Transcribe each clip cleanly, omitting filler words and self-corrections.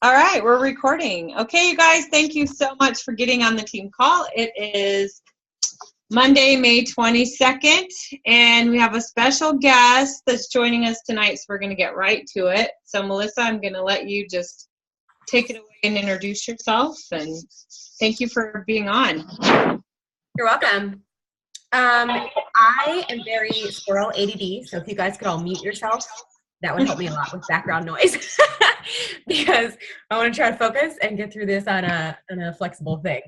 All right, we're recording. Okay, you guys, thank you so much for getting on the team call. It is Monday, May 22nd, and we have a special guest that's joining us tonight, so we're going to get right to it. So, Melissa, I'm going to let you just take it away and introduce yourself, and thank you for being on. You're welcome. I am very squirrel ADD, so if you guys could all mute yourselves, that would help me a lot with background noise because I want to try to focus and get through this on a flexible thing.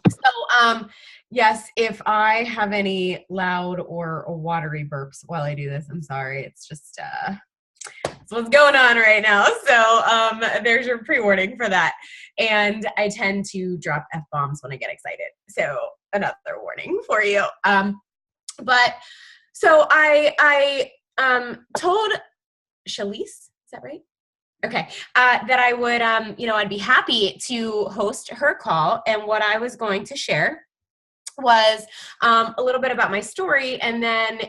So, yes, if I have any loud or watery burps while I do this, I'm sorry. It's just that's what's going on right now. So there's your pre-warning for that. And I tend to drop F-bombs when I get excited. So another warning for you. But so I told Shalise, is that right? Okay. That I would, I'd be happy to host her call. And what I was going to share was a little bit about my story and then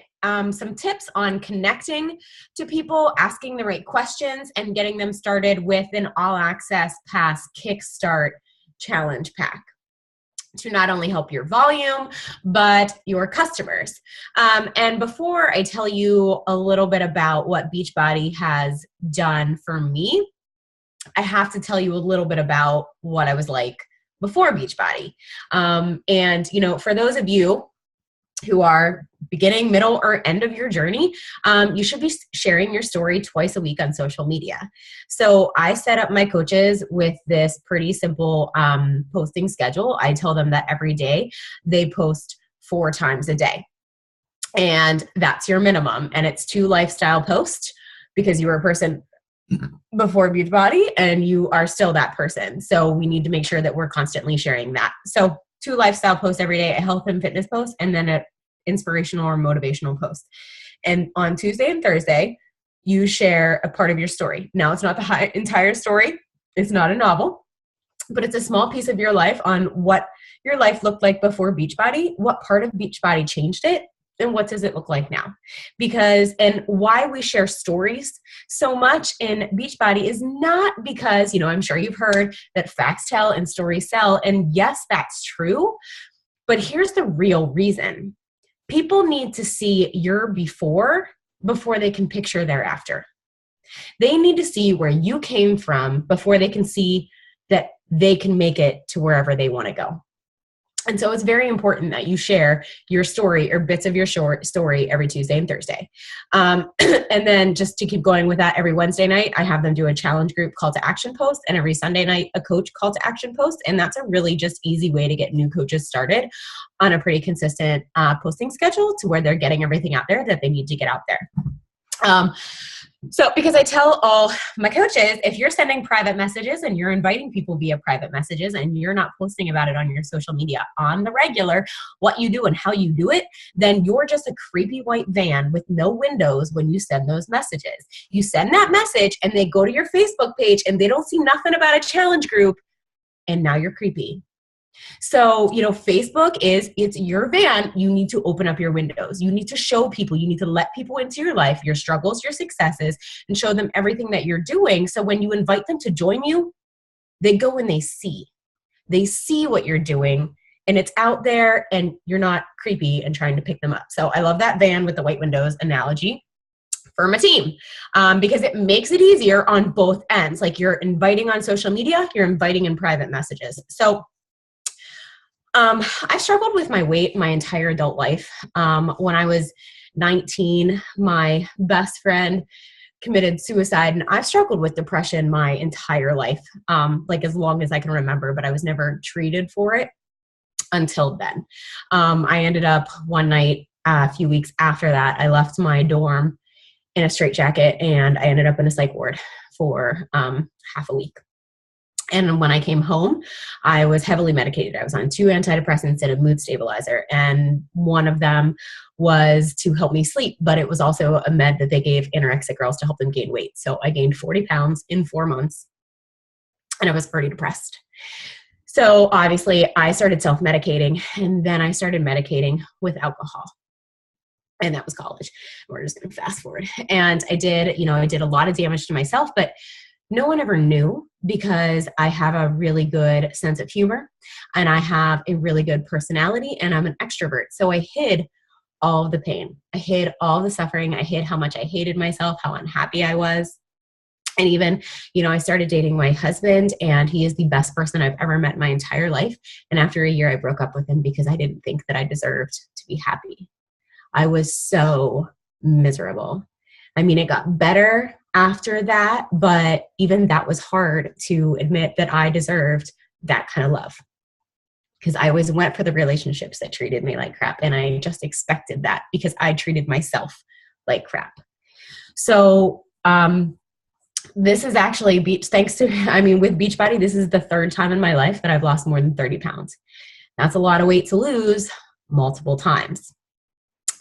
some tips on connecting to people, asking the right questions, and getting them started with an all-access pass kickstart challenge pack to not only help your volume, but your customers. And before I tell you a little bit about what Beachbody has done for me, I have to tell you a little bit about what I was like before Beachbody. And, for those of you who are beginning, middle, or end of your journey, you should be sharing your story twice a week on social media. So I set up my coaches with this pretty simple posting schedule. I tell them that every day they post 4 times a day. And that's your minimum. And it's 2 lifestyle posts because you were a person before Beachbody and you are still that person. So we need to make sure that we're constantly sharing that. So 2 lifestyle posts every day, a health and fitness post, and then an inspirational or motivational post. And on Tuesday and Thursday, you share a part of your story. Now, it's not the entire story. It's not a novel, but it's a small piece of your life on what your life looked like before Beachbody, what part of Beachbody changed it, and what does it look like now? And why we share stories so much in Beachbody is not because, I'm sure you've heard that facts tell and stories sell. And yes, that's true. But here's the real reason. People need to see your before they can picture their after. They need to see where you came from before they can see that they can make it to wherever they want to go. And so it's very important that you share your story or bits of your short story every Tuesday and Thursday. And then just to keep going with that, every Wednesday night, I have them do a challenge group call to action post. And every Sunday night, a coach call to action post. And that's a really just easy way to get new coaches started on a pretty consistent posting schedule to where they're getting everything out there that they need to get out there. So because I tell all my coaches, if you're sending private messages and you're inviting people via private messages and you're not posting about it on your social media on the regular, what you do and how you do it, then you're just a creepy white van with no windows when you send those messages. You send that message and they go to your Facebook page and they don't see nothing about a challenge group and now you're creepy. So, Facebook it's your van. You need to open up your windows. You need to show people, you need to let people into your life, your struggles, your successes, and show them everything that you're doing. So when you invite them to join you, they go and they see what you're doing and it's out there and you're not creepy and trying to pick them up. So I love that van with the white windows analogy for my team because it makes it easier on both ends. Like you're inviting on social media, you're inviting in private messages. So I've struggled with my weight my entire adult life. When I was 19, my best friend committed suicide, and I've struggled with depression my entire life, like as long as I can remember, but I was never treated for it until then. I ended up one night, a few weeks after that, I left my dorm in a straitjacket, and I ended up in a psych ward for half a week. And when I came home, I was heavily medicated. I was on 2 antidepressants and a mood stabilizer. And one of them was to help me sleep, but it was also a med that they gave anorexic girls to help them gain weight. So I gained 40 pounds in 4 months and I was pretty depressed. So obviously I started self-medicating and then I started medicating with alcohol. And that was college. We're just going to fast forward. And I did a lot of damage to myself, but no one ever knew because I have a really good sense of humor and I have a really good personality and I'm an extrovert. So I hid all of the pain. I hid all the suffering. I hid how much I hated myself, how unhappy I was. And even, I started dating my husband and he is the best person I've ever met in my entire life. And after a year, I broke up with him because I didn't think that I deserved to be happy. I was so miserable. I mean, it got better after that, but even that was hard to admit that I deserved that kind of love. Because I always went for the relationships that treated me like crap. And I just expected that because I treated myself like crap. So, this is actually with Beachbody, this is the third time in my life that I've lost more than 30 pounds. That's a lot of weight to lose multiple times.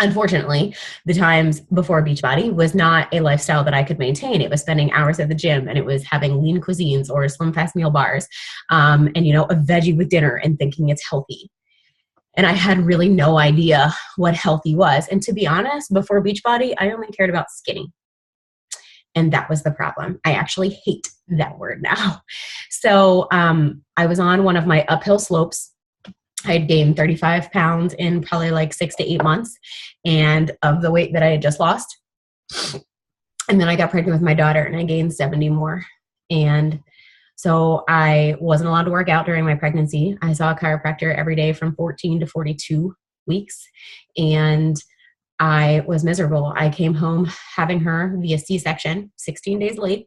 Unfortunately, the times before Beachbody was not a lifestyle that I could maintain. It was spending hours at the gym and it was having lean cuisines or slim fast meal bars, and a veggie with dinner and thinking it's healthy. And I had really no idea what healthy was. And to be honest, before Beachbody, I only cared about skinny. And that was the problem. I actually hate that word now. So I was on one of my uphill slopes. I had gained 35 pounds in probably like 6 to 8 months and of the weight that I had just lost. And then I got pregnant with my daughter and I gained 70 more. And so I wasn't allowed to work out during my pregnancy. I saw a chiropractor every day from 14 to 42 weeks. And I was miserable. I came home having her via C-section 16 days late.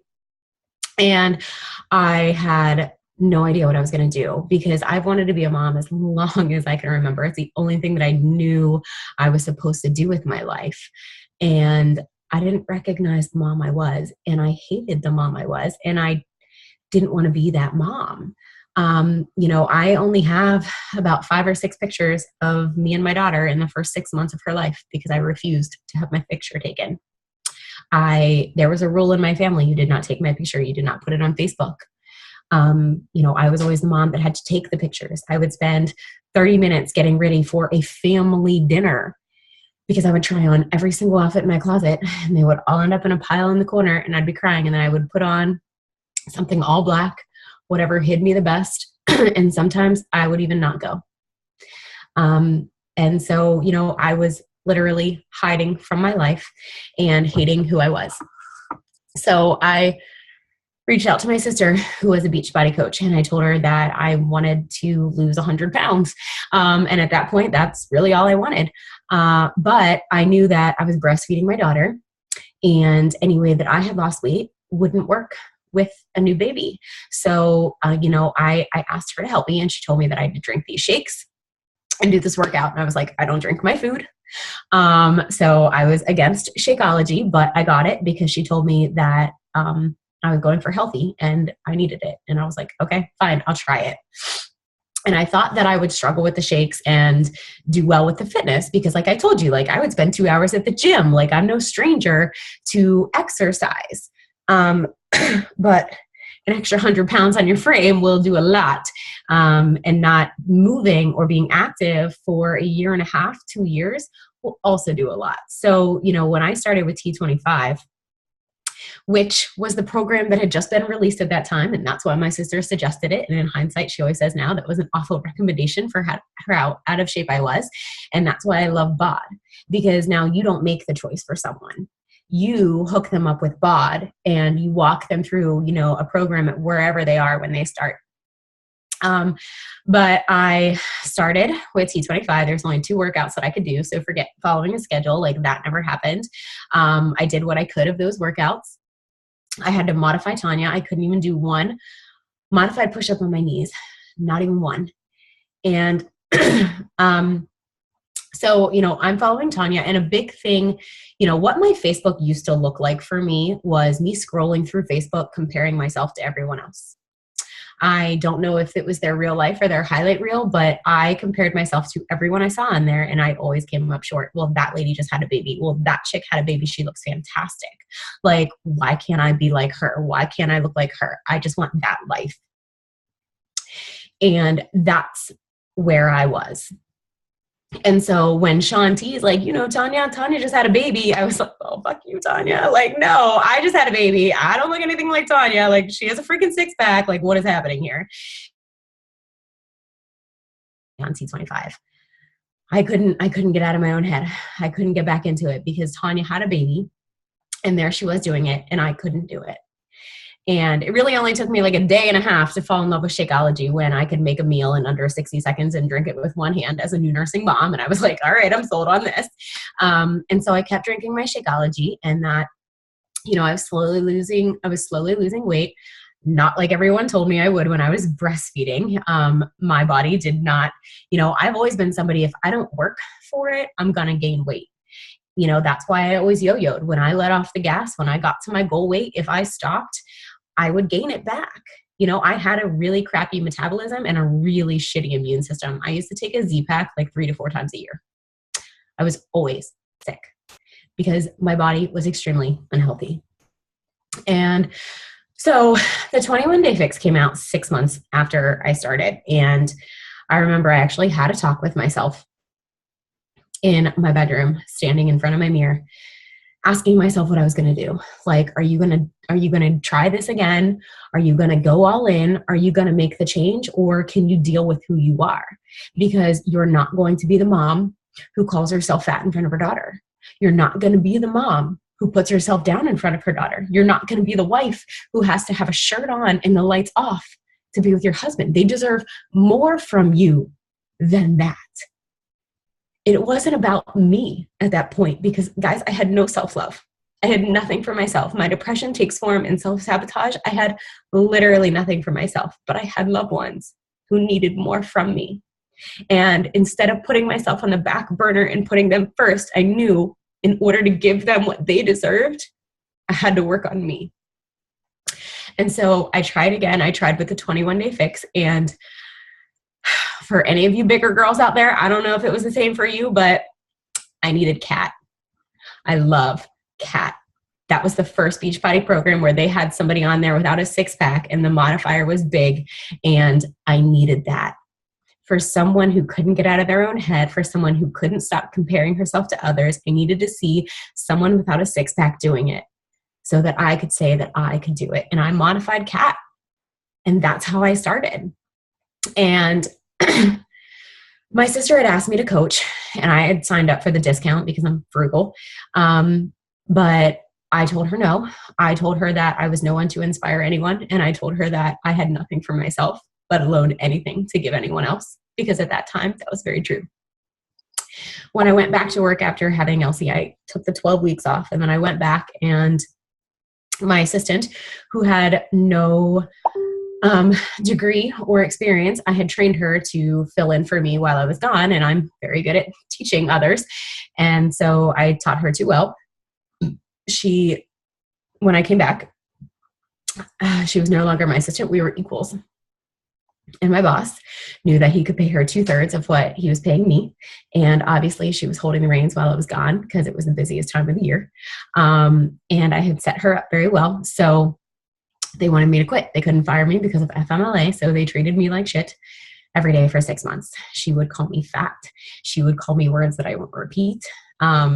And I had no idea what I was going to do because I've wanted to be a mom as long as I can remember. It's the only thing that I knew I was supposed to do with my life. And I didn't recognize the mom I was. And I hated the mom I was. And I didn't want to be that mom. I only have about 5 or 6 pictures of me and my daughter in the first 6 months of her life because I refused to have my picture taken. There was a rule in my family. You did not take my picture. You did not put it on Facebook. I was always the mom that had to take the pictures. I would spend 30 minutes getting ready for a family dinner because I would try on every single outfit in my closet and they would all end up in a pile in the corner and I'd be crying. And then I would put on something all black, whatever hid me the best. And sometimes I would even not go. And so, I was literally hiding from my life and hating who I was. So I reached out to my sister who was a Beachbody coach and I told her that I wanted to lose 100 pounds. And at that point, that's really all I wanted. But I knew that I was breastfeeding my daughter and any way that I had lost weight wouldn't work with a new baby. So, I asked her to help me and she told me that I had to drink these shakes and do this workout. And I was like, I don't drink my food. So I was against Shakeology, but I got it because she told me that I was going for healthy and I needed it. And I was like, okay, fine, I'll try it. And I thought that I would struggle with the shakes and do well with the fitness because like I told you, like I would spend 2 hours at the gym. Like I'm no stranger to exercise. But an extra 100 pounds on your frame will do a lot. And not moving or being active for a year and a half, 2 years will also do a lot. So, when I started with T25, which was the program that had just been released at that time, and that's why my sister suggested it. And in hindsight, she always says now that was an awful recommendation for how out of shape I was. And that's why I love BOD, because now you don't make the choice for someone. You hook them up with BOD and you walk them through, a program at wherever they are when they start. But I started with T25. There's only 2 workouts that I could do. So forget following a schedule, like that never happened. I did what I could of those workouts. I had to modify Tanya. I couldn't even do one modified push-up on my knees, not even one. And, so, I'm following Tanya, and a big thing, what my Facebook used to look like for me was me scrolling through Facebook, comparing myself to everyone else. I don't know if it was their real life or their highlight reel, but I compared myself to everyone I saw on there and I always came up short. Well, that lady just had a baby. Well, that chick had a baby. She looks fantastic. Like, why can't I be like her? Why can't I look like her? I just want that life. And that's where I was. And so when Sean T is like, Tanya just had a baby. I was like, oh, fuck you, Tanya. Like, no, I just had a baby. I don't look anything like Tanya. Like, she has a freaking six pack. Like, what is happening here? On T25. I couldn't get out of my own head. I couldn't get back into it because Tanya had a baby and there she was doing it and I couldn't do it. And it really only took me like a day and a half to fall in love with Shakeology when I could make a meal in under 60 seconds and drink it with one hand as a new nursing mom. And I was like, all right, I'm sold on this. And so I kept drinking my Shakeology, and that, I was slowly losing weight. Not like everyone told me I would when I was breastfeeding. My body did not, I've always been somebody, if I don't work for it, I'm going to gain weight. That's why I always yo-yoed. When I let off the gas, when I got to my goal weight, if I stopped, I would gain it back. I had a really crappy metabolism and a really shitty immune system. I used to take a Z-Pack like 3 to 4 times a year. I was always sick because my body was extremely unhealthy. And so the 21-day fix came out 6 months after I started. And I remember I actually had a talk with myself in my bedroom, standing in front of my mirror, asking myself what I was going to do. Like, are you going to try this again? Are you going to go all in? Are you going to make the change, or can you deal with who you are? Because you're not going to be the mom who calls herself fat in front of her daughter. You're not going to be the mom who puts herself down in front of her daughter. You're not going to be the wife who has to have a shirt on and the lights off to be with your husband. They deserve more from you than that. It wasn't about me at that point because, guys, I had no self-love. I had nothing for myself. My depression takes form in self-sabotage. I had literally nothing for myself, but I had loved ones who needed more from me. And instead of putting myself on the back burner and putting them first, I knew in order to give them what they deserved, I had to work on me. And so I tried again. I tried with the 21-day fix. And for any of you bigger girls out there, I don't know if it was the same for you, but I needed Cat. I love Cat. That was the first Beachbody program where they had somebody on there without a six-pack and the modifier was big. And I needed that. For someone who couldn't get out of their own head, for someone who couldn't stop comparing herself to others, I needed to see someone without a six-pack doing it so that I could say that I could do it. And I modified Cat. And that's how I started. And my sister had asked me to coach, and I had signed up for the discount because I'm frugal. But I told her no. I told her that I was no one to inspire anyone. And I told her that I had nothing for myself, let alone anything to give anyone else. Because at that time, that was very true. When I went back to work after having Elsie, I took the 12 weeks off. And then I went back, and my assistant, who had no degree or experience, I had trained her to fill in for me while I was gone, and I'm very good at teaching others. And so I taught her too well. When I came back, she was no longer my assistant. We were equals. And my boss knew that he could pay her 2/3 of what he was paying me. And obviously she was holding the reins while I was gone because it was the busiest time of the year. And I had set her up very well. So they wanted me to quit. They couldn't fire me because of FMLA. So they treated me like shit every day for 6 months. She would call me fat. She would call me words that I won't repeat.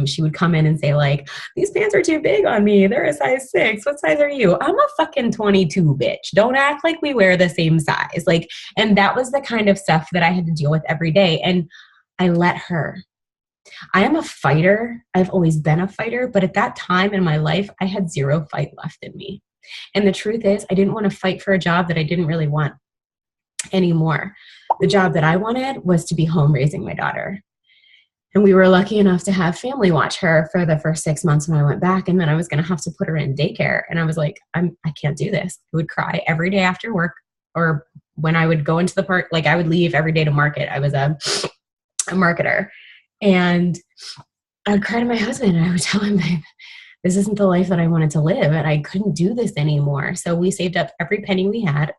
She would come in and say like, these pants are too big on me. They're a size 6. What size are you? I'm a fucking 22, bitch. Don't act like we wear the same size. Like, and that was the kind of stuff that I had to deal with every day. And I let her. I am a fighter. I've always been a fighter, but at that time in my life, I had zero fight left in me. And the truth is, I didn't want to fight for a job that I didn't really want anymore. The job that I wanted was to be home raising my daughter. And we were lucky enough to have family watch her for the first 6 months when I went back. And then I was going to have to put her in daycare. And I was like, I can't do this. I would cry every day after work, or when I would go into the park, like I would leave every day to market. I was a marketer. And I would cry to my husband and I would tell him, babe, this isn't the life that I wanted to live. And I couldn't do this anymore. So we saved up every penny we had.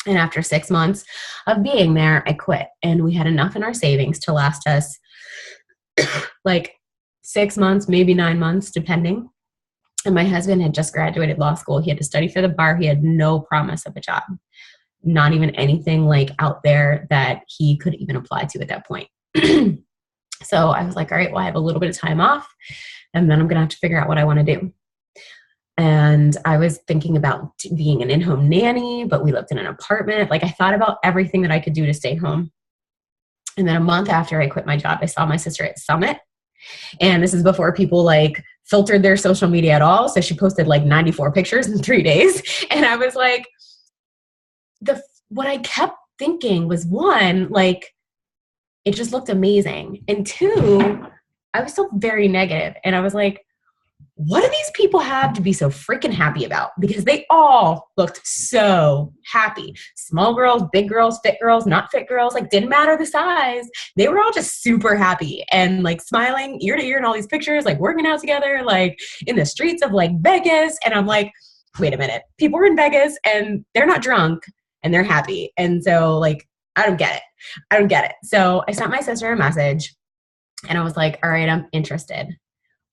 And after 6 months of being there, I quit. And we had enough in our savings to last us like 6 months, maybe 9 months, depending. And my husband had just graduated law school. He had to study for the bar. He had no promise of a job, not even anything like out there that he could even apply to at that point. So I was like, all right, well, I have a little bit of time off, and then I'm going to have to figure out what I want to do. And I was thinking about being an in-home nanny, but we lived in an apartment. Like, I thought about everything that I could do to stay home. And then a month after I quit my job, I saw my sister at Summit. And this is before people like filtered their social media at all. So she posted like 94 pictures in 3 days. And I was like, what I kept thinking was, one, like, it just looked amazing. And two, I was still very negative. And I was like, what do these people have to be so freaking happy about? Because they all looked so happy. Small girls, big girls, fit girls, not fit girls, like, didn't matter the size. They were all just super happy and like smiling ear to ear in all these pictures, like working out together, like in the streets of like Vegas. And I'm like, wait a minute, people are in Vegas and they're not drunk and they're happy. And so like, I don't get it. So I sent my sister a message and I was like, all right, I'm interested.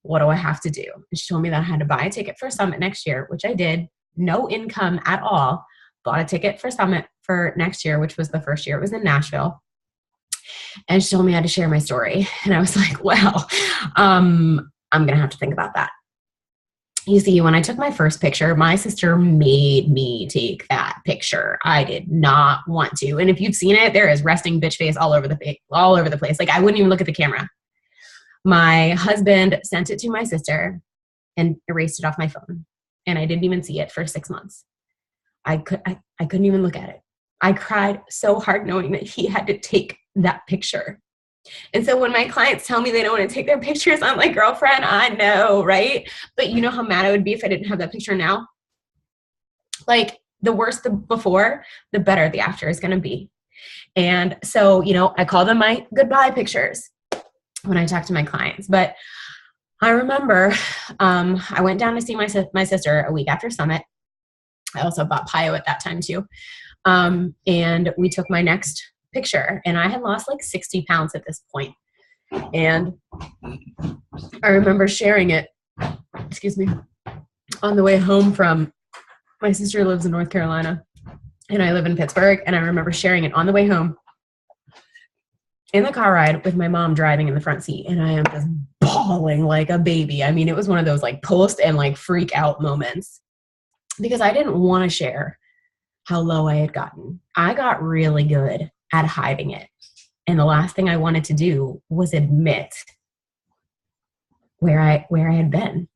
What do I have to do? And she told me that I had to buy a ticket for Summit next year, which I did. No income at all. Bought a ticket for Summit for next year, which was the first year it was in Nashville. And she told me I had to share my story. And I was like, well, I'm going to have to think about that. You see, when I took my first picture, my sister made me take that picture. I did not want to. And if you've seen it, there is resting bitch face all over the place. Like, I wouldn't even look at the camera. My husband sent it to my sister and erased it off my phone. And I didn't even see it for 6 months. I couldn't even look at it. I cried so hard knowing that he had to take that picture. And so when my clients tell me they don't want to take their pictures, I'm like, girlfriend, I know, right? But you know how mad I would be if I didn't have that picture now? Like, the worse the before, the better the after is going to be. And so, I call them my goodbye pictures when I talk to my clients. But I remember I went down to see my sister a week after Summit. I also bought Pio at that time too. And we took my next picture, and I had lost like 60 pounds at this point. And I remember sharing it, on the way home from, my sister lives in North Carolina and I live in Pittsburgh. And I remember sharing it on the way home in the car ride with my mom driving in the front seat. And I am just bawling like a baby. I mean, it was one of those like post and like freak out moments because I didn't want to share how low I had gotten. I got really good at hiding it. And the last thing I wanted to do was admit where I had been.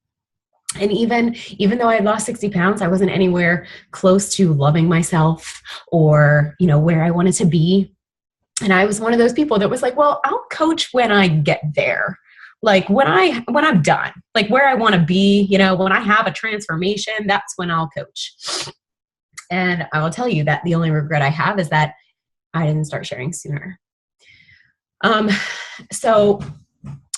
And even though I had lost 60 pounds, I wasn't anywhere close to loving myself or, where I wanted to be. And I was one of those people that was like, well, I'll coach when I get there. Like when I'm done, like where I want to be, when I have a transformation, that's when I'll coach. And I will tell you that the only regret I have is that I didn't start sharing sooner. So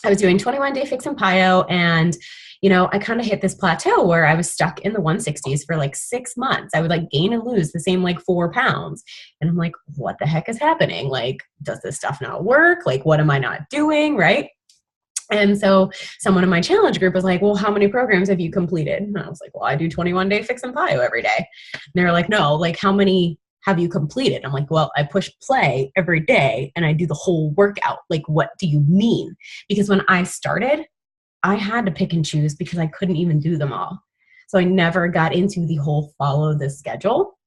I was doing 21-day fix and Pio, and I kind of hit this plateau where I was stuck in the 160s for like 6 months. I would like gain and lose the same like 4 pounds. And I'm like, what the heck is happening? Like, does this stuff not work? Like, what am I not doing? Right. And so someone in my challenge group was like, well, how many programs have you completed? And I was like, well, I do 21-day fix and Pio every day. And they were like, no, like how many have you completed? I'm like, well, I push play every day and I do the whole workout. Like, what do you mean? Because when I started, I had to pick and choose because I couldn't even do them all. So I never got into the whole follow the schedule.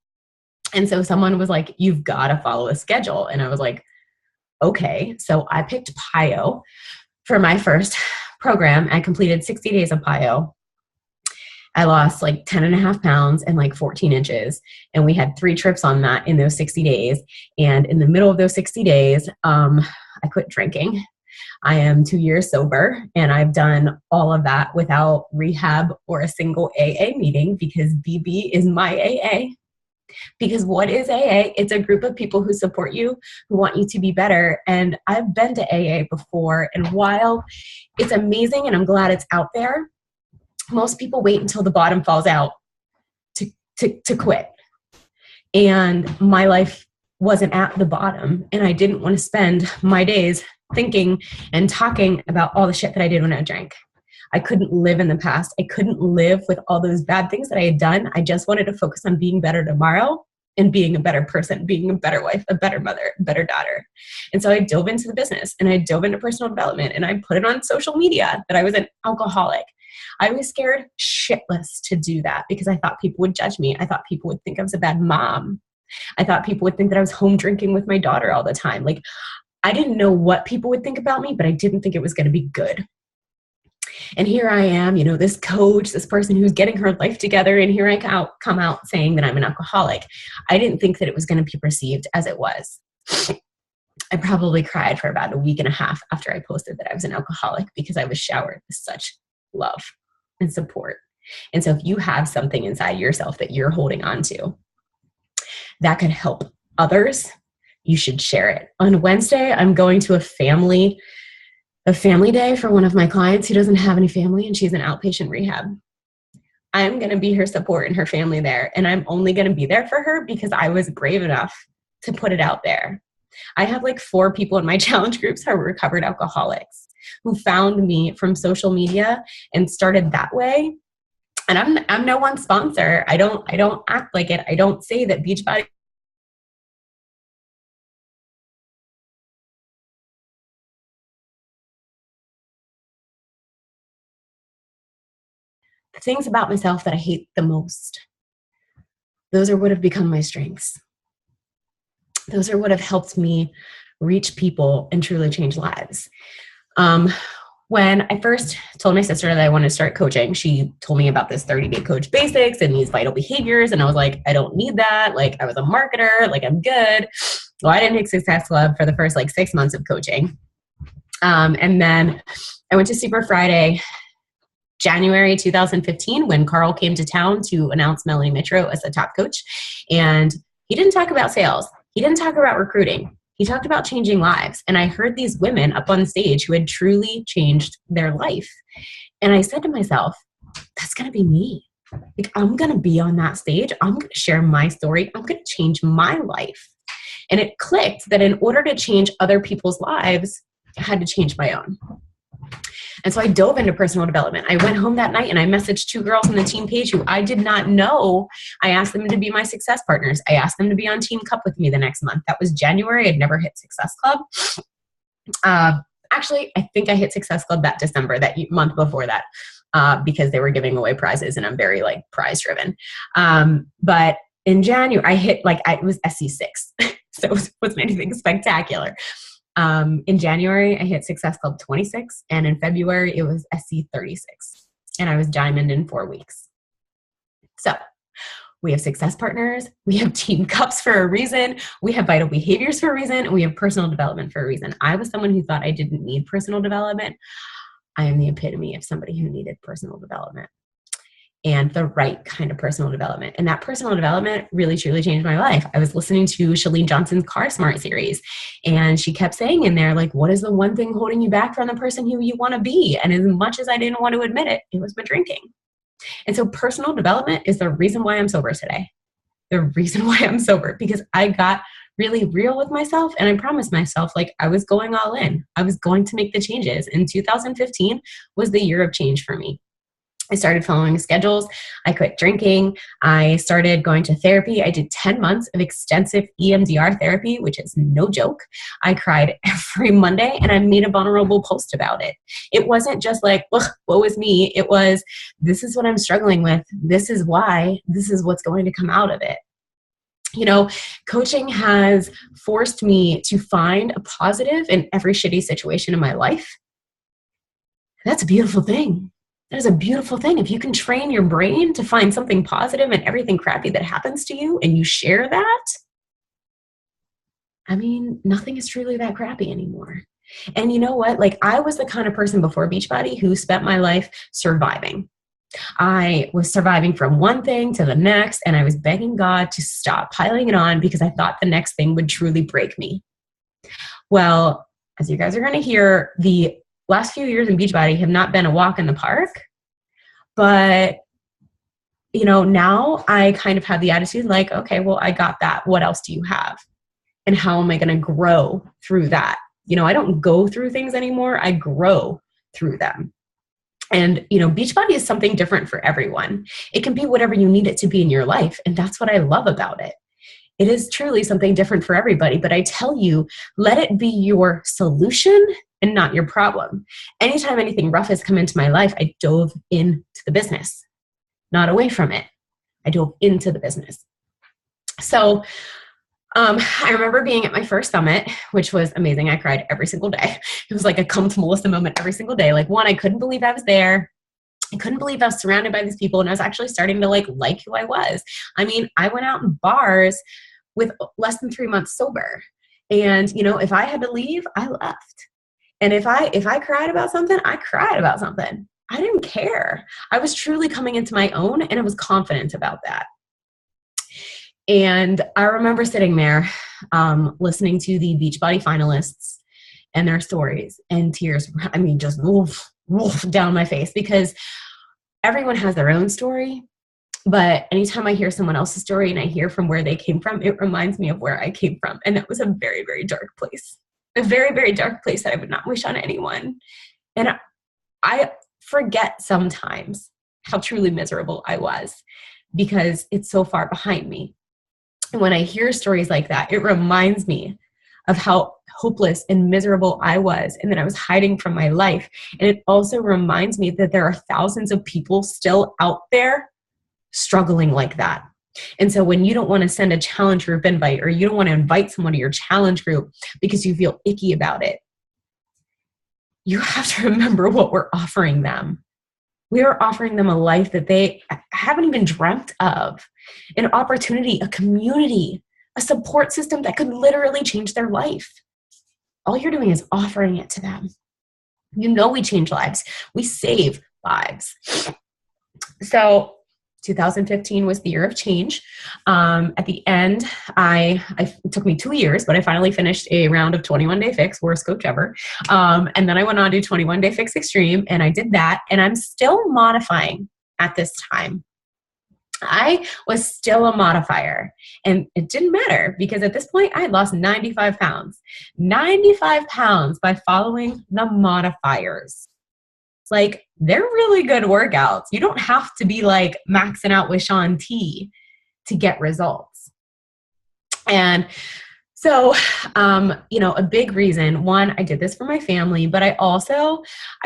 And so someone was like, you've got to follow a schedule. And I was like, okay. So I picked Pio for my first program. I completed 60 days of Pio. I lost like 10.5 pounds and like 14 inches. And we had 3 trips on that in those 60 days. And in the middle of those 60 days, I quit drinking. I am 2 years sober, and I've done all of that without rehab or a single AA meeting because BB is my AA. Because what is AA? It's a group of people who support you, who want you to be better. And I've been to AA before, and while it's amazing and I'm glad it's out there, most people wait until the bottom falls out to quit. And my life wasn't at the bottom, and I didn't want to spend my days thinking and talking about all the shit that I did when I drank. I couldn't live in the past. I couldn't live with all those bad things that I had done. I just wanted to focus on being better tomorrow. and being a better person, being a better wife, a better mother, a better daughter. And so I dove into the business and I dove into personal development and I put it on social media that I was an alcoholic. I was scared shitless to do that because I thought people would judge me. I thought people would think I was a bad mom. I thought people would think that I was home drinking with my daughter all the time. Like, I didn't know what people would think about me, but I didn't think it was going to be good. And here I am, this coach, this person who's getting her life together. And here I come out saying that I'm an alcoholic. I didn't think that it was going to be perceived as it was. I probably cried for about a week and a half after I posted that I was an alcoholic because I was showered with such love and support. And so if you have something inside yourself that you're holding on to that could help others, you should share it. On Wednesday, I'm going to a family day for one of my clients who doesn't have any family, and she's in outpatient rehab. I'm going to be her support and her family there. And I'm only going to be there for her because I was brave enough to put it out there. I have like 4 people in my challenge groups who are recovered alcoholics who found me from social media and started that way. And I'm no one's sponsor. I don't act like it. I don't say that Beachbody the things about myself that I hate the most. Those are what have become my strengths. Those are what have helped me reach people and truly change lives. When I first told my sister that I wanted to start coaching, she told me about this 30-day coach basics and these vital behaviors. And I was like, I don't need that. Like, I was a marketer, like, I'm good. Well, I didn't hit Success Club for the first 6 months of coaching. And then I went to Super Friday, January 2015, when Carl came to town to announce Melanie Mitro as the top coach. And he didn't talk about sales. He didn't talk about recruiting. He talked about changing lives. And I heard these women up on stage who had truly changed their life. And I said to myself, that's going to be me. Like, I'm going to be on that stage. I'm going to share my story. I'm going to change my life. And it clicked that in order to change other people's lives, I had to change my own. And so I dove into personal development. I went home that night and I messaged 2 girls on the team page who I did not know. I asked them to be my success partners. I asked them to be on Team Cup with me the next month. That was January. I'd never hit Success Club. Actually, I think I hit Success Club that December, that month before that, because they were giving away prizes and I'm very prize driven. But in January, I hit it was SC6. So it wasn't anything spectacular. In January, I hit Success Club 26, and in February, it was SC 36, and I was diamond in 4 weeks. So we have success partners, we have team cups for a reason, we have vital behaviors for a reason, and we have personal development for a reason. I was someone who thought I didn't need personal development. I am the epitome of somebody who needed personal development. And the right kind of personal development. And that personal development really, truly changed my life. I was listening to Chalene Johnson's Car Smart series, and she kept saying in there, what is the one thing holding you back from the person who you want to be? And as much as I didn't want to admit it, it was my drinking. And so personal development is the reason why I'm sober today. The reason why I'm sober, because I got really real with myself and I promised myself I was going all in. I was going to make the changes. And 2015 was the year of change for me. I started following schedules. I quit drinking. I started going to therapy. I did 10 months of extensive EMDR therapy, which is no joke. I cried every Monday and I made a vulnerable post about it. It wasn't just ugh, woe is me. It was, this is what I'm struggling with. This is why. This is what's going to come out of it. Coaching has forced me to find a positive in every shitty situation in my life. That's a beautiful thing. That is a beautiful thing. If you can train your brain to find something positive in everything crappy that happens to you and you share that, nothing is truly that crappy anymore. And you know what? I was the kind of person before Beachbody who spent my life surviving. I was surviving from one thing to the next, and I was begging God to stop piling it on because I thought the next thing would truly break me. Well, as you guys are going to hear, the last few years in Beachbody have not been a walk in the park, but now I kind of have the attitude okay, well, I got that. What else do you have? And how am I going to grow through that? I don't go through things anymore. I grow through them. And, Beachbody is something different for everyone. It can be whatever you need it to be in your life. And that's what I love about it. It is truly something different for everybody, but I tell you, let it be your solution and not your problem. Anytime anything rough has come into my life, I dove into the business, not away from it. I dove into the business. So I remember being at my first summit, which was amazing. I cried every single day. It was like a come to Melissa moment every single day. Like, one, I couldn't believe I was there. I couldn't believe I was surrounded by these people, and I was actually starting to like who I was. I mean, I went out in bars with less than 3 months sober. And, you know, if I had to leave, I left. And if I cried about something, I cried about something. I didn't care. I was truly coming into my own, and I was confident about that. And I remember sitting there, listening to the Beachbody finalists and their stories, and tears, I mean, just woof down my face, because everyone has their own story. But anytime I hear someone else's story and I hear from where they came from, it reminds me of where I came from. And that was a very, very dark place, a very, very dark place that I would not wish on anyone. And I forget sometimes how truly miserable I was, because it's so far behind me. And when I hear stories like that, it reminds me of how hopeless and miserable I was, and that I was hiding from my life. And it also reminds me that there are thousands of people still out there struggling like that. And so when you don't want to send a challenge group invite, or you don't want to invite someone to your challenge group because you feel icky about it, you have to remember what we're offering them. We are offering them a life that they haven't even dreamt of, an opportunity, a community, a support system that could literally change their life. All you're doing is offering it to them. You know, we change lives. We save lives. So 2015 was the year of change. At the end, it took me 2 years, but I finally finished a round of 21 Day Fix, worst coach ever. And then I went on to 21 Day Fix Extreme, and I did that. And I'm still modifying at this time. I was still a modifier, and it didn't matter, because at this point I had lost 95 pounds. 95 pounds by following the modifiers. Like, they're really good workouts. You don't have to be like maxing out with Shaun T to get results. And so, you know, a big reason, one, I did this for my family, but I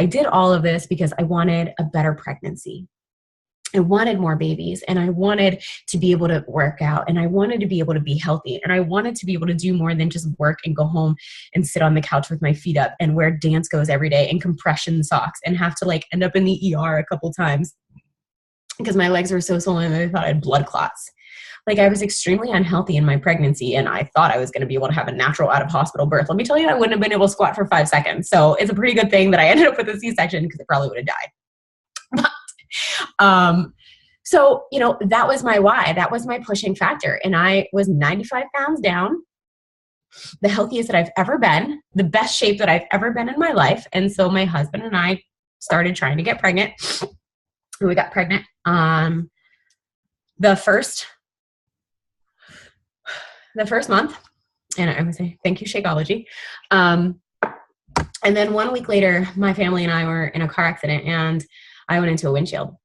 did all of this because I wanted a better pregnancy. I wanted more babies, and I wanted to be able to work out, and I wanted to be able to be healthy, and I wanted to be able to do more than just work and go home and sit on the couch with my feet up and wear dance goes every day and compression socks and have to like end up in the ER a couple times because my legs were so swollen that I thought I had blood clots. Like, I was extremely unhealthy in my pregnancy, and I thought I was going to be able to have a natural out of hospital birth. Let me tell you, I wouldn't have been able to squat for 5 seconds. So it's a pretty good thing that I ended up with a C-section, because I probably would have died. So, you know, that was my why. That was my pushing factor. And I was 95 pounds down, the healthiest that I've ever been, the best shape that I've ever been in my life. And so my husband and I started trying to get pregnant. We got pregnant the first month. And I would say, thank you, Shakeology. And then 1 week later, my family and I were in a car accident, and I went into a windshield.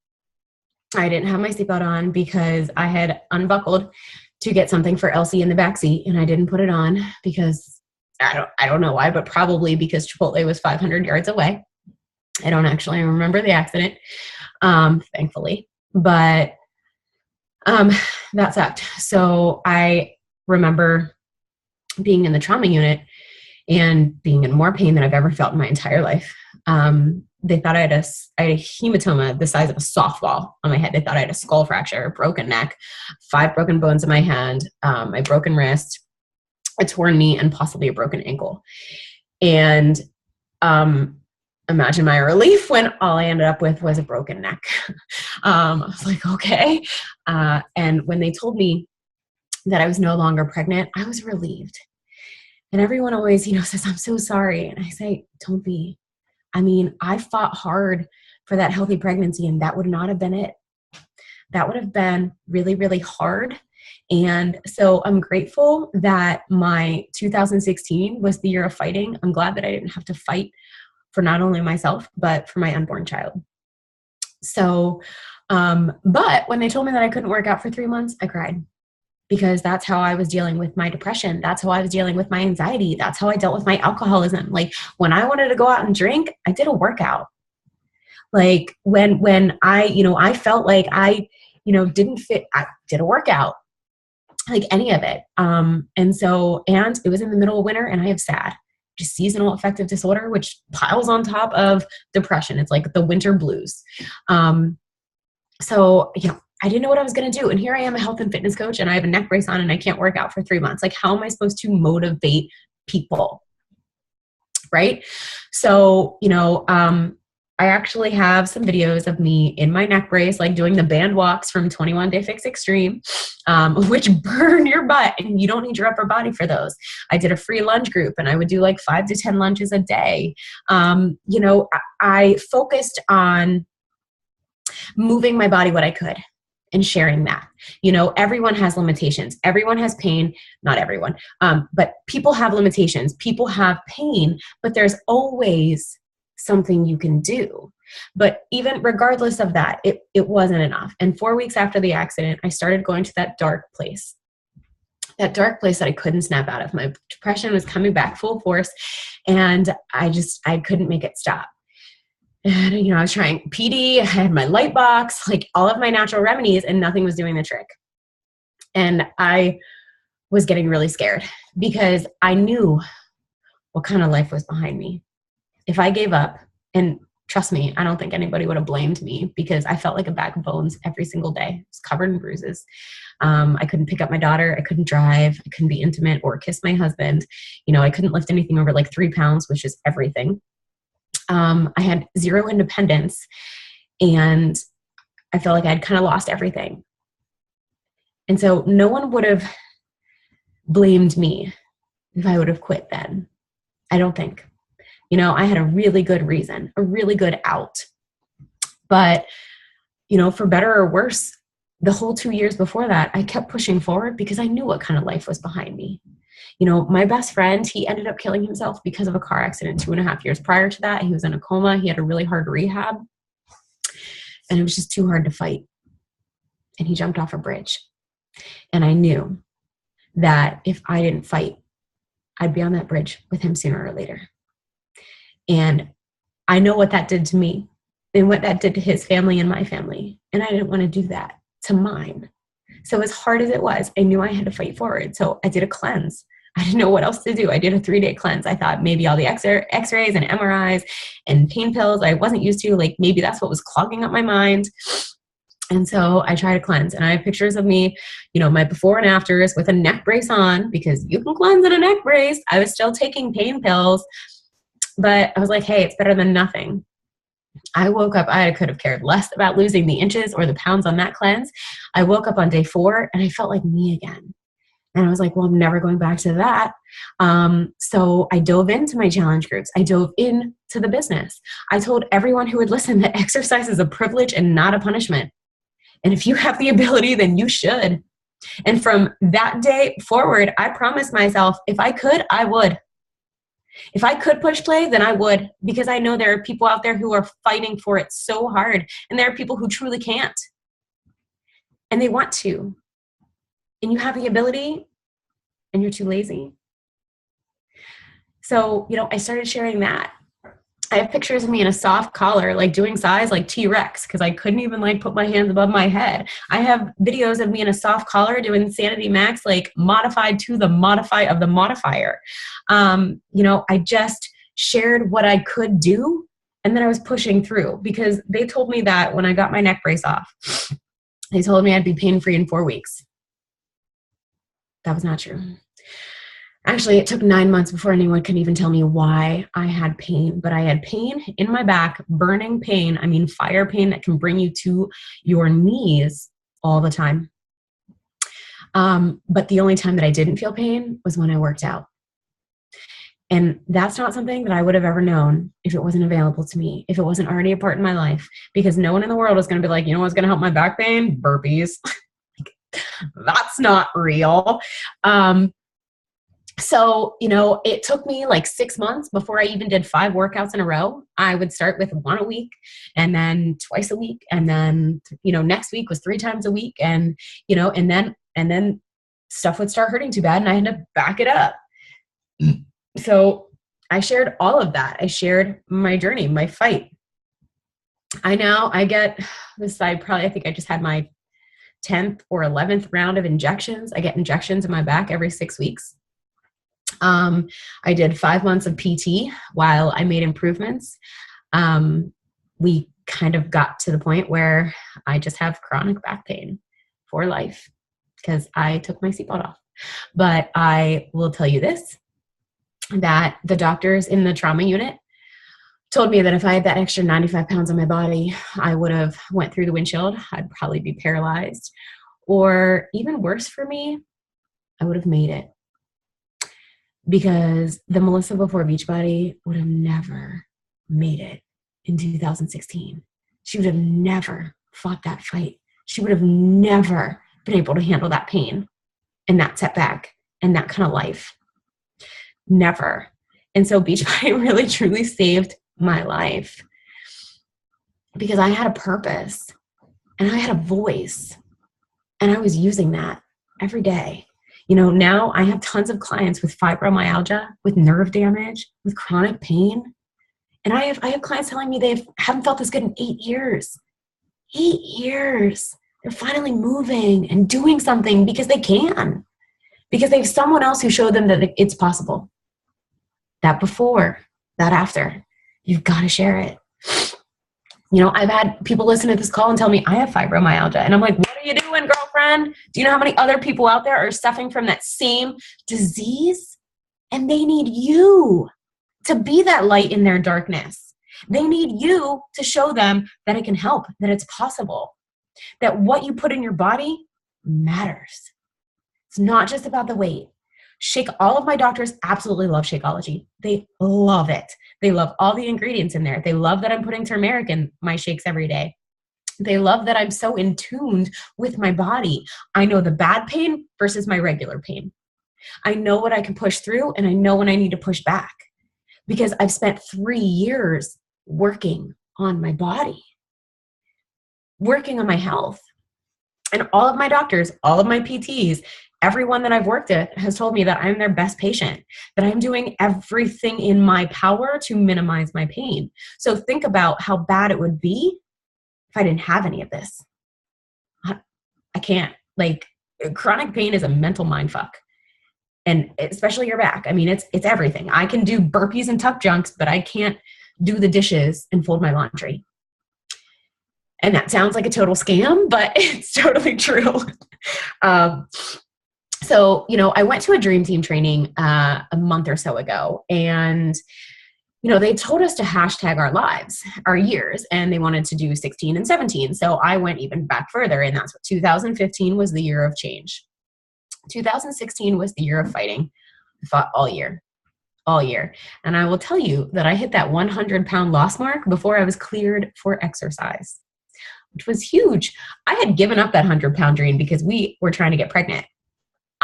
I didn't have my seatbelt on because I had unbuckled to get something for Elsie in the backseat, and I didn't put it on because I don't know why, but probably because Chipotle was 500 yards away. I don't actually remember the accident, thankfully, but that sucked. So I remember being in the trauma unit and being in more pain than I've ever felt in my entire life. They thought I had a hematoma the size of a softball on my head. They thought I had a skull fracture, a broken neck, 5 broken bones in my hand, my broken wrist, a torn knee, and possibly a broken ankle. And imagine my relief when all I ended up with was a broken neck. I was like, okay. And when they told me that I was no longer pregnant, I was relieved. And everyone always, says, I'm so sorry. And I say, don't be. I mean, I fought hard for that healthy pregnancy, and that would not have been it. That would have been really, really hard. And so I'm grateful that my 2016 was the year of fighting. I'm glad that I didn't have to fight for not only myself, but for my unborn child. So, but when they told me that I couldn't work out for 3 months, I cried because that's how I was dealing with my depression. That's how I was dealing with my anxiety. That's how I dealt with my alcoholism. Like when I wanted to go out and drink, I did a workout. Like when I, I felt like I, didn't fit, I did a workout, like any of it. And it was in the middle of winter and I have SAD, just seasonal affective disorder, which piles on top of depression. It's like the winter blues. I didn't know what I was going to do. And here I am, a health and fitness coach, and I have a neck brace on and I can't work out for 3 months. Like, how am I supposed to motivate people? Right? So, I actually have some videos of me in my neck brace, like doing the band walks from 21 Day Fix Extreme, which burn your butt, and you don't need your upper body for those. I did a free lunge group and I would do like 5 to 10 lunges a day. I focused on moving my body what I could and sharing that. Everyone has limitations. Everyone has pain. Not everyone, but people have limitations. People have pain, but there's always something you can do. But even regardless of that, it wasn't enough. And 4 weeks after the accident, I started going to that dark place that I couldn't snap out of. My depression was coming back full force, and I couldn't make it stop. And, I was trying PD, I had my light box, like all of my natural remedies, and nothing was doing the trick. And I was getting really scared because I knew what kind of life was behind me. If I gave up, and trust me, I don't think anybody would have blamed me because I felt like a bag of bones every single day. I was covered in bruises. I couldn't pick up my daughter. I couldn't drive. I couldn't be intimate or kiss my husband. I couldn't lift anything over like 3 pounds, which is everything. I had zero independence, and I felt like I'd kind of lost everything. And so no one would have blamed me if I would have quit then. I don't think. I had a really good reason, a really good out. But, for better or worse, the whole 2 years before that, I kept pushing forward because I knew what kind of life was behind me. My best friend, he ended up killing himself because of a car accident 2.5 years prior to that. He was in a coma. He had a really hard rehab, and it was just too hard to fight. And he jumped off a bridge. And I knew that if I didn't fight, I'd be on that bridge with him sooner or later. And I know what that did to me and what that did to his family and my family. And I didn't want to do that to mine. So as hard as it was, I knew I had to fight forward. So I did a cleanse. I didn't know what else to do. I did a 3-day cleanse. I thought maybe all the x-rays and MRIs and pain pills I wasn't used to, like maybe that's what was clogging up my mind. And so I tried to cleanse, and I have pictures of me, my before and afters with a neck brace on, because you can cleanse in a neck brace. I was still taking pain pills, but I was like, hey, it's better than nothing. I woke up, I could have cared less about losing the inches or the pounds on that cleanse. I woke up on day 4 and I felt like me again. And I was like, well, I'm never going back to that. So I dove into my challenge groups. I dove into the business. I told everyone who would listen that exercise is a privilege and not a punishment. And if you have the ability, then you should. And from that day forward, I promised myself, if I could, I would. If I could push play, then I would, because I know there are people out there who are fighting for it so hard. And there are people who truly can't. And they want to. And you have the ability, and you're too lazy. So, I started sharing that. I have pictures of me in a soft collar, like doing size like T-Rex, because I couldn't even like put my hands above my head. I have videos of me in a soft collar doing Sanity Max, like modified to the modify of the modifier. I just shared what I could do, and then I was pushing through, because they told me that when I got my neck brace off, they told me I'd be pain-free in 4 weeks. That was not true. Actually, it took 9 months before anyone could even tell me why I had pain, but I had pain in my back, burning pain. I mean, fire pain that can bring you to your knees all the time. But the only time that I didn't feel pain was when I worked out. And that's not something that I would have ever known if it wasn't available to me, if it wasn't already a part of my life, because no one in the world is going to be like, what's going to help my back pain? Burpees. That's not real. So, it took me like 6 months before I even did 5 workouts in a row. I would start with 1 a week, and then twice a week. And then, next week was 3 times a week. And, and then stuff would start hurting too bad and I had to back it up. So I shared all of that. I shared my journey, my fight. I get this, I think I just had my 10th or 11th round of injections. I get injections in my back every 6 weeks. I did 5 months of PT while I made improvements. We kind of got to the point where I just have chronic back pain for life because I took my seatbelt off. But I will tell you this, that the doctors in the trauma unit told me that if I had that extra 95 pounds on my body, I would have went through the windshield. I'd probably be paralyzed. Or even worse for me, I would have made it. Because the Melissa before Beachbody would have never made it in 2016. She would have never fought that fight. She would have never been able to handle that pain and that setback and that kind of life. Never. And so Beachbody really truly saved my life because I had a purpose and I had a voice and I was using that every day. You know, now I have tons of clients with fibromyalgia, with nerve damage, with chronic pain. And I have clients telling me they haven't felt this good in 8 years. 8 years. They're finally moving and doing something because they can. Because they have someone else who showed them that it's possible. That before, that after. You've got to share it. You know, I've had people listen to this call and tell me I have fibromyalgia. And I'm like, what are you doing, girlfriend? Do you know how many other people out there are suffering from that same disease? And they need you to be that light in their darkness. They need you to show them that it can help, that it's possible, that what you put in your body matters. It's not just about the weight. All of my doctors absolutely love Shakeology. They love it. They love all the ingredients in there. They love that I'm putting turmeric in my shakes every day. They love that I'm so in tune with my body. I know the bad pain versus my regular pain. I know what I can push through and I know when I need to push back because I've spent 3 years working on my body, working on my health. And all of my doctors, all of my PTs, everyone that I've worked with has told me that I'm their best patient, that I'm doing everything in my power to minimize my pain. So think about how bad it would be if I didn't have any of this. I can't. Like, chronic pain is a mental mindfuck. And especially your back. I mean, it's everything. I can do burpees and tuck junks, but I can't do the dishes and fold my laundry. And that sounds like a total scam, but it's totally true. So, you know, I went to a Dream Team training a month or so ago, and, you know, they told us to hashtag our lives, our years, and they wanted to do 16 and 17. So I went even back further, and that's what 2015 was the year of change. 2016 was the year of fighting. I fought all year. And I will tell you that I hit that 100-pound loss mark before I was cleared for exercise, which was huge. I had given up that 100-pound dream because we were trying to get pregnant.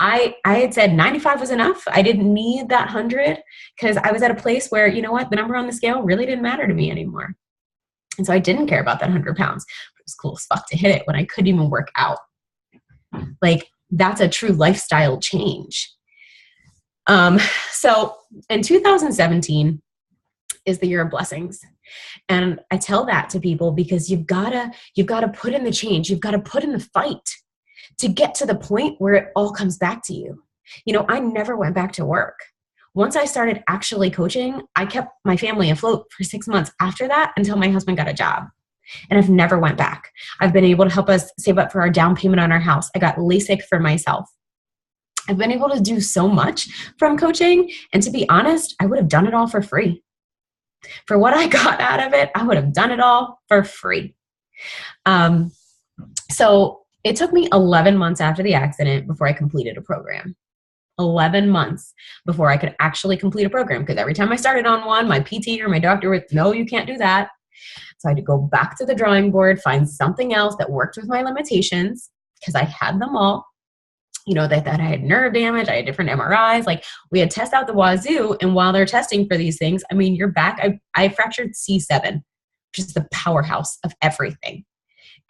I had said 95 was enough. I didn't need that 100 because I was at a place where, you know what, the number on the scale really didn't matter to me anymore. And so I didn't care about that 100 pounds. It was cool as fuck to hit it when I couldn't even work out. Like, that's a true lifestyle change. So in 2017 is the year of blessings. And I tell that to people because you've got to put in the change. You've got to put in the fight to get to the point where it all comes back to you. You know, I never went back to work. Once I started actually coaching, I kept my family afloat for 6 months after that until my husband got a job. And I've never went back. I've been able to help us save up for our down payment on our house. I got LASIK for myself. I've been able to do so much from coaching. And to be honest, I would have done it all for free. For what I got out of it, I would have done it all for free. So it took me 11 months after the accident before I completed a program. 11 months before I could actually complete a program. Because every time I started on one, my PT or my doctor would, no, you can't do that. So I had to go back to the drawing board, find something else that worked with my limitations because I had them all. You know, that I had nerve damage, I had different MRIs. Like, we had tests out the wazoo. And while they're testing for these things, I mean, your back, I fractured C7, which is the powerhouse of everything.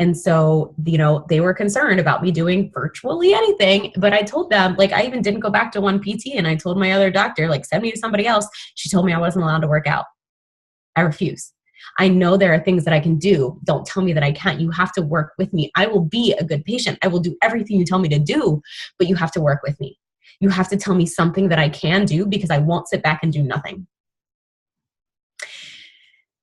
And so, they were concerned about me doing virtually anything, but I told them, like, I even didn't go back to one PT, and I told my other doctor, like, send me to somebody else. She told me I wasn't allowed to work out. I refuse. I know there are things that I can do. Don't tell me that I can't. You have to work with me. I will be a good patient. I will do everything you tell me to do, but you have to work with me. You have to tell me something that I can do, because I won't sit back and do nothing.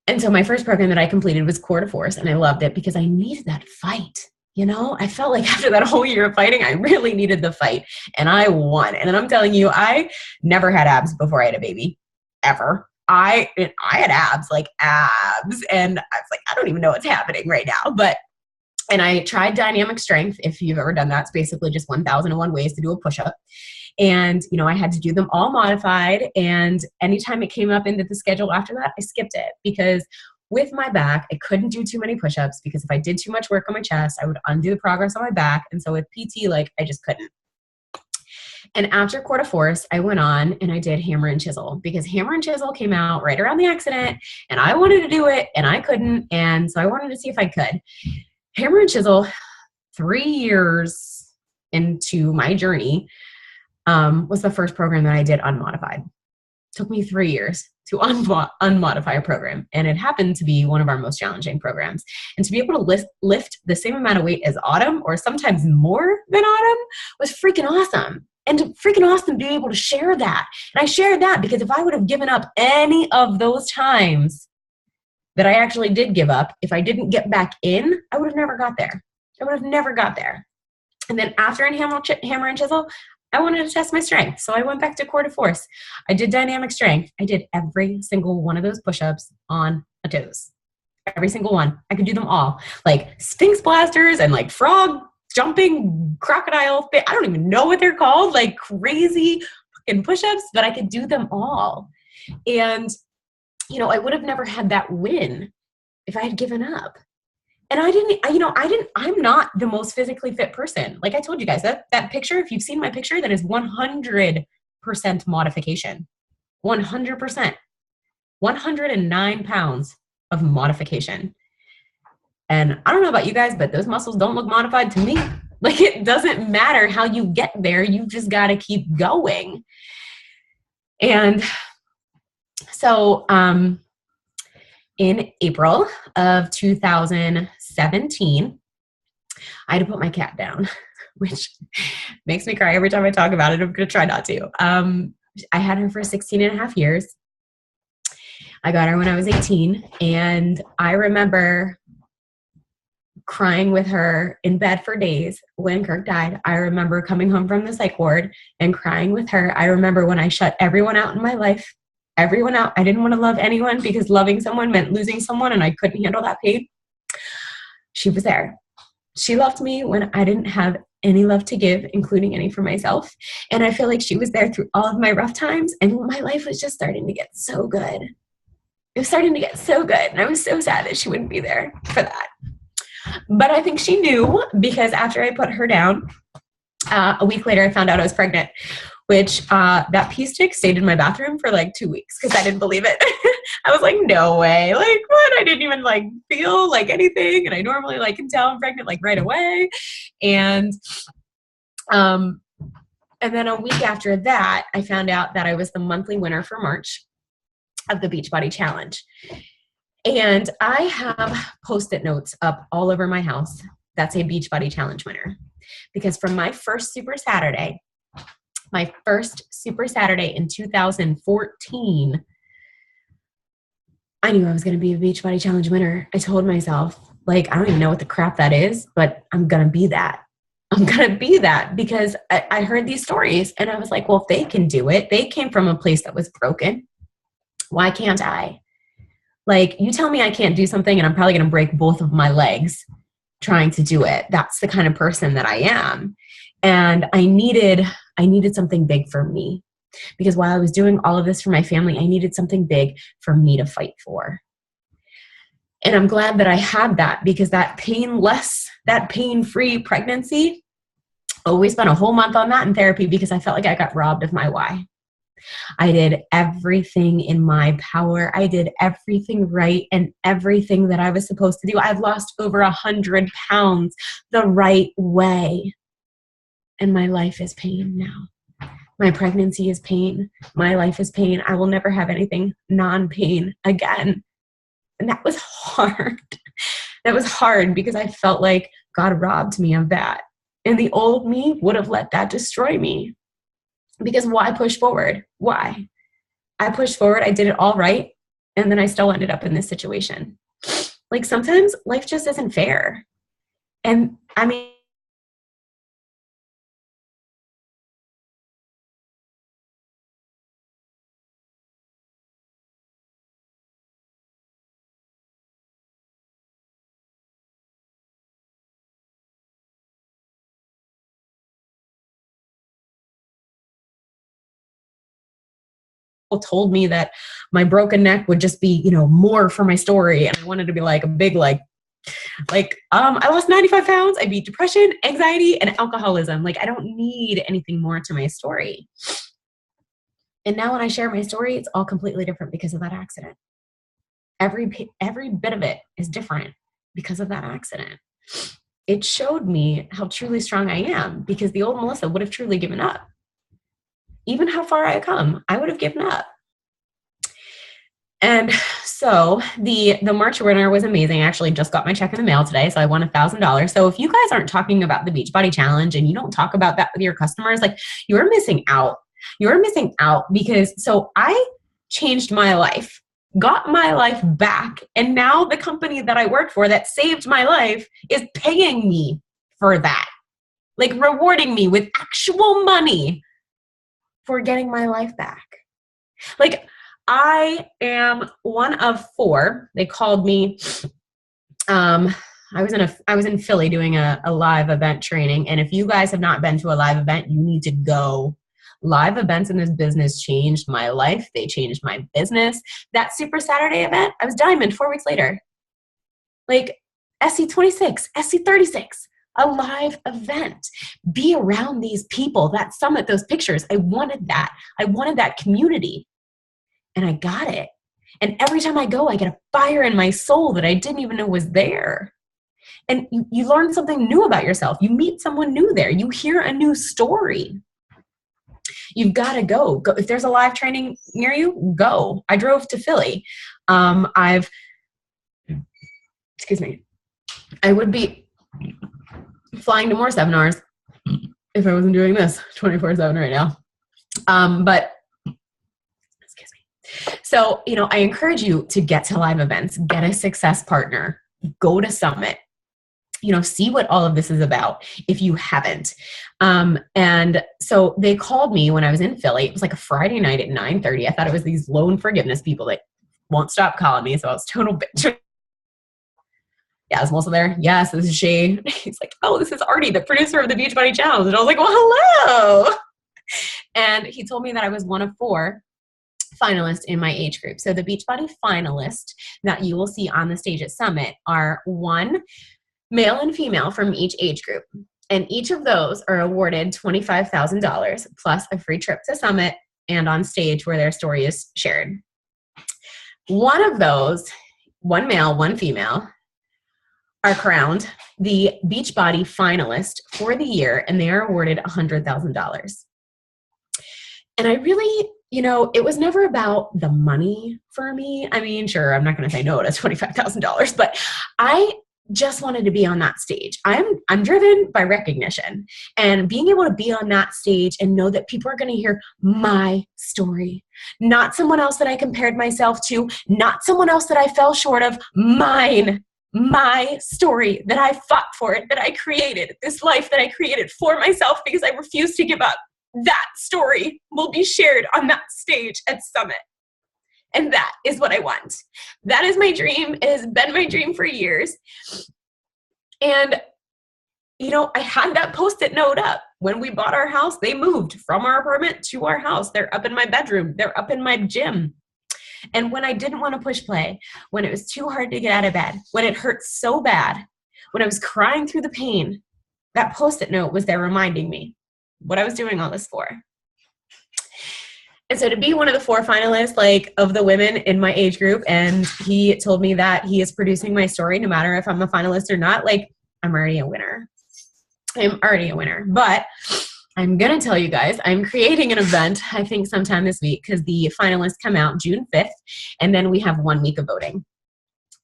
And so my first program that I completed was Core to Force, and I loved it because I needed that fight. I felt like after that whole year of fighting, I really needed the fight, and I won. And then I'm telling you, I never had abs before I had a baby, ever. I had abs, and I was like, I don't even know what's happening right now. And I tried dynamic strength. If you've ever done that, it's basically just 1,001 ways to do a push-up. And, I had to do them all modified. And anytime it came up into the schedule after that, I skipped it, because with my back, I couldn't do too many push-ups, because if I did too much work on my chest, I would undo the progress on my back. And so with PT, I just couldn't. And after Core to Force, I went on and I did Hammer and Chisel, because Hammer and Chisel came out right around the accident, and I wanted to do it and I couldn't. And so I wanted to see if I could. Hammer and Chisel, 3 years into my journey, was the first program that I did unmodified. It took me 3 years to unmodify a program. And it happened to be one of our most challenging programs. And to be able to lift the same amount of weight as Autumn, or sometimes more than Autumn, was freaking awesome. And freaking awesome to be able to share that. And I shared that because if I would have given up any of those times that I actually did give up, if I didn't get back in, I would have never got there. I would have never got there. And then after in Hammer and Chisel, I wanted to test my strength. So I went back to Core to Force. I did dynamic strength. I did every single one of those push-ups on a toes. Every single one. I could do them all. Like Sphinx blasters and like frog jumping crocodile. I don't even know what they're called. Like crazy fucking push-ups, but I could do them all. And, I would have never had that win if I had given up. And I'm not the most physically fit person. Like I told you guys, that picture, if you've seen my picture, that is 100% modification. 100%. 109 pounds of modification. And I don't know about you guys, but those muscles don't look modified to me. Like it doesn't matter how you get there. You just got to keep going. And so, in April of 2017, I had to put my cat down, which makes me cry every time I talk about it. I'm going to try not to. I had her for 16 and a half years. I got her when I was 18, and I remember crying with her in bed for days when Kirk died. I remember coming home from the psych ward and crying with her. I remember when I shut everyone out in my life. Everyone out. I didn't want to love anyone because loving someone meant losing someone, and I couldn't handle that pain. She was there. She loved me when I didn't have any love to give, including any for myself. And I feel like she was there through all of my rough times, and my life was just starting to get so good. It was starting to get so good, and I was so sad that she wouldn't be there for that. But I think she knew, because after I put her down, a week later I found out I was pregnant, which that pee stick stayed in my bathroom for like 2 weeks because I didn't believe it. I was like, no way. Like, what? I didn't even like feel like anything. And I normally can tell I'm pregnant like right away. And then a week after that, I found out that I was the monthly winner for March of the Beachbody Challenge. And I have Post-it notes up all over my house that say Beachbody Challenge winner. Because from my first Super Saturday in 2014, I knew I was going to be a Beachbody Challenge winner. I told myself, I don't even know what the crap that is, but I'm going to be that. I'm going to be that because I heard these stories and I was like, well, if they can do it, they came from a place that was broken. Why can't I? You tell me I can't do something and I'm probably going to break both of my legs trying to do it. That's the kind of person that I am. And I needed something big for me because while I was doing all of this for my family, I needed something big for me to fight for. And I'm glad that I had that because that pain-free pregnancy, we spent a whole month on that in therapy because I felt like I got robbed of my why. I did everything in my power. I did everything right and everything that I was supposed to do. I've lost over 100 pounds the right way. And my life is pain now. My pregnancy is pain. My life is pain. I will never have anything non-pain again. And that was hard. That was hard because I felt like God robbed me of that. And the old me would have let that destroy me. Because why push forward? Why? I pushed forward. I did it all right. And then I still ended up in this situation. Like sometimes life just isn't fair. And I mean, told me that my broken neck would just be, more for my story. And I wanted to be like a big, I lost 95 pounds. I beat depression, anxiety, and alcoholism. Like I don't need anything more to my story. And now when I share my story, it's all completely different because of that accident. Every bit of it is different because of that accident. It showed me how truly strong I am because the old Melissa would have truly given up. Even how far I had come, I would have given up. And so the March winner was amazing. I actually just got my check in the mail today, so I won $1,000. So if you guys aren't talking about the Beachbody Challenge and you don't talk about that with your customers, like you're missing out. You're missing out because so I changed my life, got my life back, and now the company that I worked for that saved my life is paying me for that, like rewarding me with actual money for getting my life back. Like I am one of 4. They called me. I was in Philly doing a live event training. And if you guys have not been to a live event, you need to go. Live events in this business changed my life. They changed my business. That Super Saturday event, I was diamond 4 weeks later. Like SC26, SC36. A live event. Be around these people, that summit, those pictures. I wanted that. I wanted that community. And I got it. And every time I go, I get a fire in my soul that I didn't even know was there. And you learn something new about yourself. You meet someone new there. You hear a new story. You've got to go. If there's a live training near you, go. I drove to Philly. Excuse me. I would be flying to more seminars if I wasn't doing this 24/7 right now. But excuse me. So, I encourage you to get to live events, get a success partner, go to summit, see what all of this is about if you haven't. And so they called me when I was in Philly. It was like a Friday night at 9:30. I thought it was these loan forgiveness people that won't stop calling me. So I was total bitch. Yeah, is Melissa there? Yes, this is she. He's like, oh, this is Artie, the producer of the Beachbody Challenge. And I was like, well, hello. And he told me that I was one of 4 finalists in my age group. So the Beachbody finalists that you will see on the stage at Summit are 1 male and female from each age group. And each of those are awarded $25,000 plus a free trip to Summit and on stage where their story is shared. One of those, 1 male, 1 female, are crowned the Beachbody finalist for the year, and they are awarded $100,000. And I really, it was never about the money for me. I mean, sure, I'm not going to say no to $25,000, but I just wanted to be on that stage. I'm driven by recognition, and being able to be on that stage and know that people are going to hear my story, not someone else that I compared myself to, not someone else that I fell short of, my story that I fought for, it, that I created, this life that I created for myself because I refuse to give up. That story will be shared on that stage at Summit. And that is what I want. That is my dream. It has been my dream for years. And, I had that Post-it note up. When we bought our house, they moved from our apartment to our house. They're up in my bedroom. They're up in my gym. And when I didn't want to push play, when it was too hard to get out of bed, when it hurt so bad, when I was crying through the pain, that Post-it note was there reminding me what I was doing all this for. And so to be one of the 4 finalists, like, of the women in my age group, and he told me that he is producing my story no matter if I'm a finalist or not, like, I'm already a winner. I'm already a winner. But I'm going to tell you guys, I'm creating an event, I think sometime this week, because the finalists come out June 5th, and then we have 1 week of voting.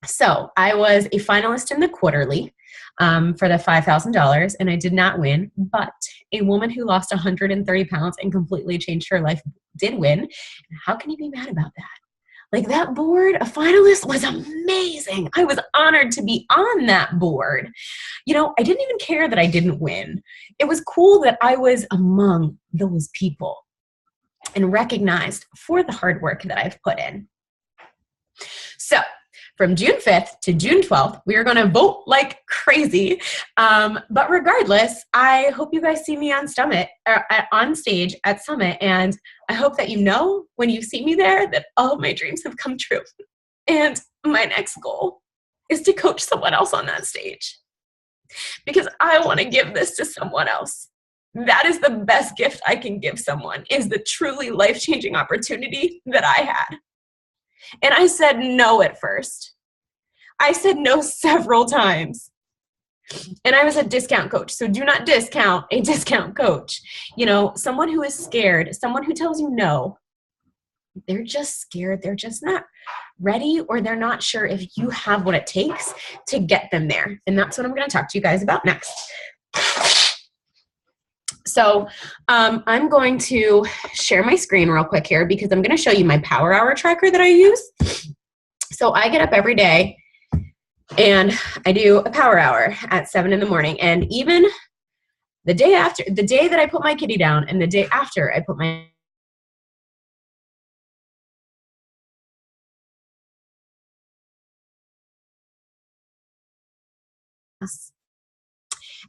So I was a finalist in the quarterly for the $5,000, and I did not win, but a woman who lost 130 pounds and completely changed her life did win. How can you be mad about that? Like, that board, a finalist, was amazing. I was honored to be on that board. You know, I didn't even care that I didn't win. It was cool that I was among those people and recognized for the hard work that I've put in. So from June 5th to June 12th, we are going to vote like crazy. But regardless, I hope you guys see me on stage at Summit. And I hope that you know when you see me there that all of my dreams have come true. And my next goal is to coach someone else on that stage, because I want to give this to someone else. That is the best gift I can give someone, is the truly life-changing opportunity that I had. And I said no at first. I said no several times. And I was a discount coach. So do not discount a discount coach. You know, someone who is scared, someone who tells you no, they're just scared. They're just not ready, or they're not sure if you have what it takes to get them there. And that's what I'm going to talk to you guys about next. So I'm going to share my screen real quick here, because I'm going to show you my power hour tracker that I use. So I get up every day and I do a power hour at 7 in the morning. And even the day after, the day that I put my kitty down and the day after I put my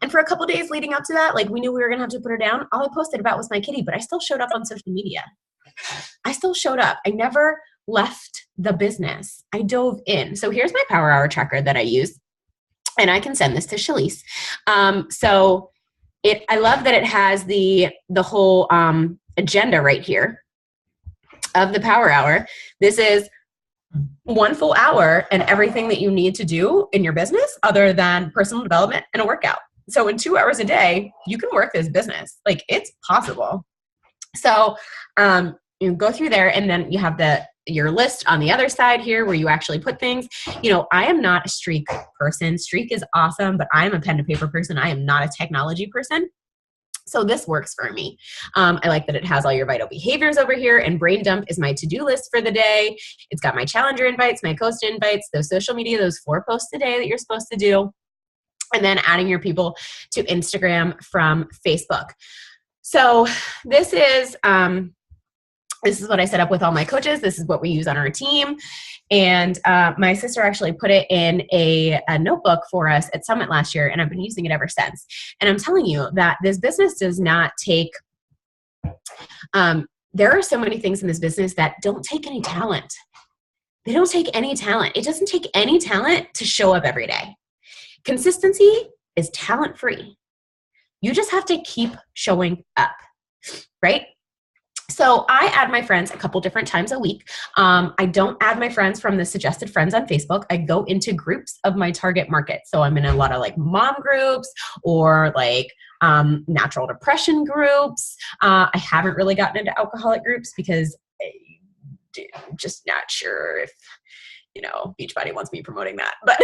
And for a couple days leading up to that, like, we knew we were going to have to put her down. All I posted about was my kitty, but I still showed up on social media. I still showed up. I never left the business. I dove in. So here's my power hour tracker that I use, and I can send this to Shalise. I love that it has the whole agenda right here of the power hour. This is 1 full hour and everything that you need to do in your business other than personal development and a workout. So in 2 hours a day, you can work this business. Like, it's possible. So you go through there, and then you have your list on the other side here where you actually put things. You know, I am not a Streak person. Streak is awesome, but I am a pen to paper person. I am not a technology person. So this works for me. I like that it has all your vital behaviors over here, and brain dump is my to-do list for the day. It's got my challenger invites, my coach invites, those social media, those 4 posts a day that you're supposed to do, and then adding your people to Instagram from Facebook. So this is what I set up with all my coaches. This is what we use on our team. And my sister actually put it in a notebook for us at Summit last year, and I've been using it ever since. And I'm telling you that this business does not take, there are so many things in this business that don't take any talent. They don't take any talent. It doesn't take any talent to show up every day. Consistency is talent free. You just have to keep showing up, right? So I add my friends a couple different times a week. I don't add my friends from the suggested friends on Facebook. I go into groups of my target market. So I'm in a lot of like mom groups or like natural depression groups. I haven't really gotten into alcoholic groups because I'm just not sure if, Beachbody wants me promoting that, but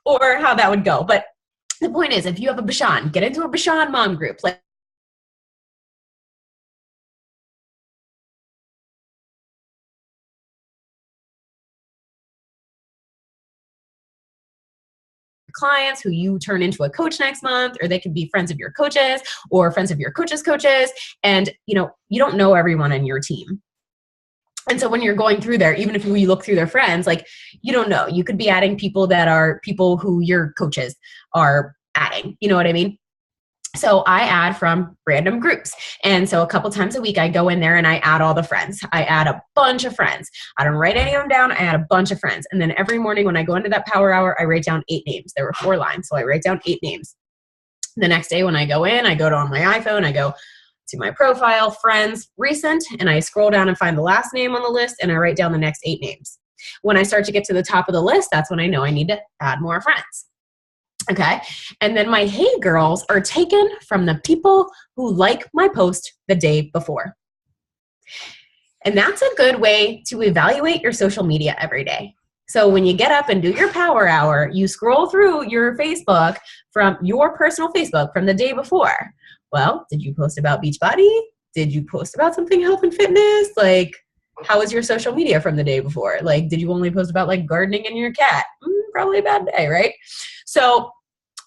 or how that would go. But the point is, if you have a Bashan, get into a Bashan mom group. Like, clients who you turn into a coach next month, or they could be friends of your coaches or friends of your coaches' coaches. And, you don't know everyone on your team. And so when you're going through there, even if you look through their friends, like, you don't know, you could be adding people that are people who your coaches are adding, you know what I mean? So I add from random groups. And so a couple times a week, I go in there and I add all the friends. I add a bunch of friends. I don't write any of them down. I add a bunch of friends. And then every morning when I go into that power hour, I write down 8 names. There were 4 lines. So I write down 8 names. The next day when I go in, I go to on my iPhone, I go, to my profile, friends, recent, and I scroll down and find the last name on the list, and I write down the next 8 names. When I start to get to the top of the list, that's when I know I need to add more friends. Okay. And then my hey girls are taken from the people who like my post the day before. And that's a good way to evaluate your social media every day. So when you get up and do your power hour, you scroll through your Facebook from your personal Facebook from the day before. Well, did you post about Beachbody? Did you post about something health and fitness? Like, how was your social media from the day before? Like, did you only post about like gardening and your cat? Probably a bad day, right? So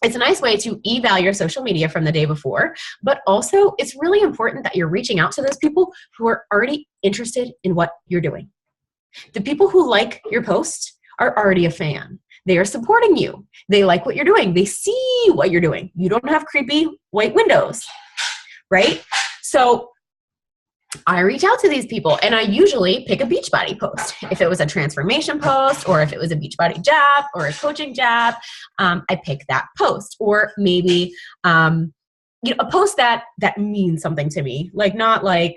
it's a nice way to eval your social media from the day before, but also it's really important that you're reaching out to those people who are already interested in what you're doing. The people who like your post are already a fan. They are supporting you. They like what you're doing. They see what you're doing. You don't have creepy white windows, right? So I reach out to these people and I usually pick a Beachbody post. If it was a transformation post or if it was a Beachbody jab or a coaching jab, I pick that post. Or maybe a post that means something to me, like not like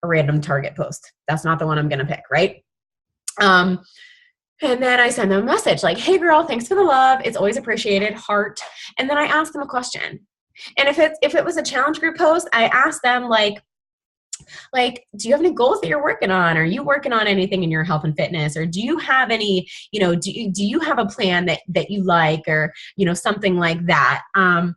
a random Target post. That's not the one I'm going to pick, right? And then I send them a message like, hey girl, thanks for the love. It's always appreciated, heart. And then I ask them a question. And if it was a challenge group post, I ask them like, do you have any goals that you're working on? Are you working on anything in your health and fitness? Or do you have any, do you have a plan that you like, or, something like that? And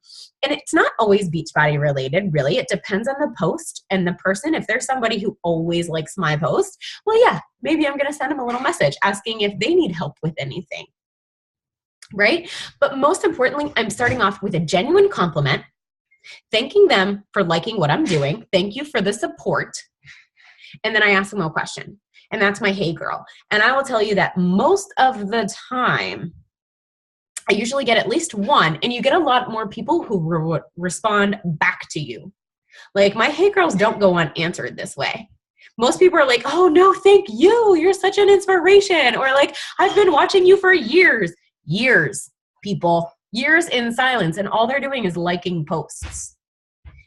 it's not always Beachbody related, really. It depends on the post and the person. If there's somebody who always likes my post, well, yeah, maybe I'm going to send them a little message asking if they need help with anything, right? But most importantly, I'm starting off with a genuine compliment, thanking them for liking what I'm doing. Thank you for the support. And then I ask them a question. And that's my hey girl. And I will tell you that most of the time, I usually get at least one, and you get a lot more people who respond back to you. Like my hey girls don't go unanswered this way. Most people are like, oh no, thank you. You're such an inspiration. Or like, I've been watching you for years, people. Years in silence, and all they're doing is liking posts.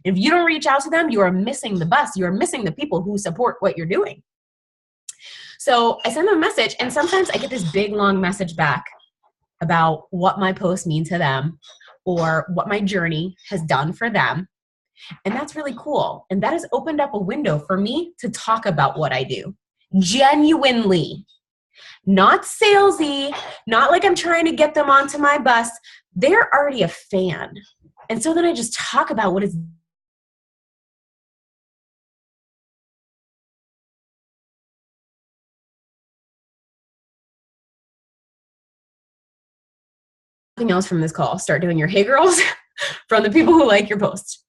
If you don't reach out to them, you are missing the bus. You are missing the people who support what you're doing. So I send them a message, and sometimes I get this big, long message back about what my posts mean to them or what my journey has done for them. And that's really cool. And that has opened up a window for me to talk about what I do. Genuinely. Not salesy, not like I'm trying to get them onto my bus. They're already a fan. And so then I just talk about what is something else from this call. Start doing your hey girls from the people who like your post.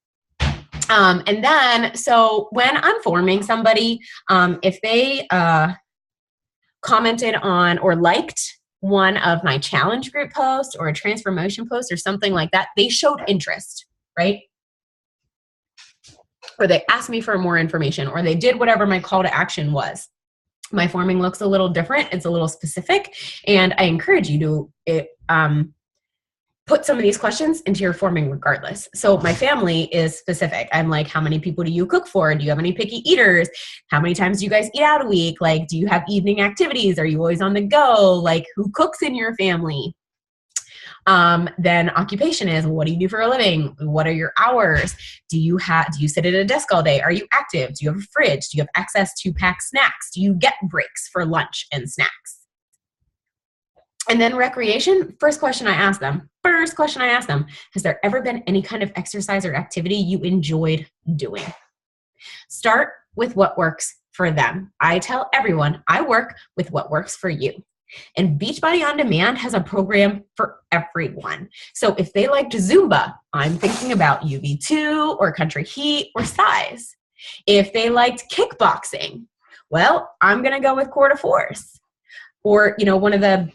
And then, so when I'm forming somebody, if they commented on or liked one of my challenge group posts or a transformation post or something like that, they showed interest, right? Or they asked me for more information, or they did whatever my call to action was. My forming looks a little different. It's a little specific. And I encourage you to put some of these questions into your forming regardless. So my family is specific. I'm like, how many people do you cook for? Do you have any picky eaters? How many times do you guys eat out a week? Like, do you have evening activities? Are you always on the go? Like, who cooks in your family? Then occupation is, what do you do for a living? What are your hours? Do you sit at a desk all day? Are you active? Do you have a fridge? Do you have access to packed snacks? Do you get breaks for lunch and snacks? And then recreation, first question I ask them, has there ever been any kind of exercise or activity you enjoyed doing? Start with what works for them. I tell everyone I work with what works for you. And Beachbody On Demand has a program for everyone. So if they liked Zumba, I'm thinking about UV2 or Country Heat or size. If they liked kickboxing, well, I'm going to go with Quarter Force. Or, one of the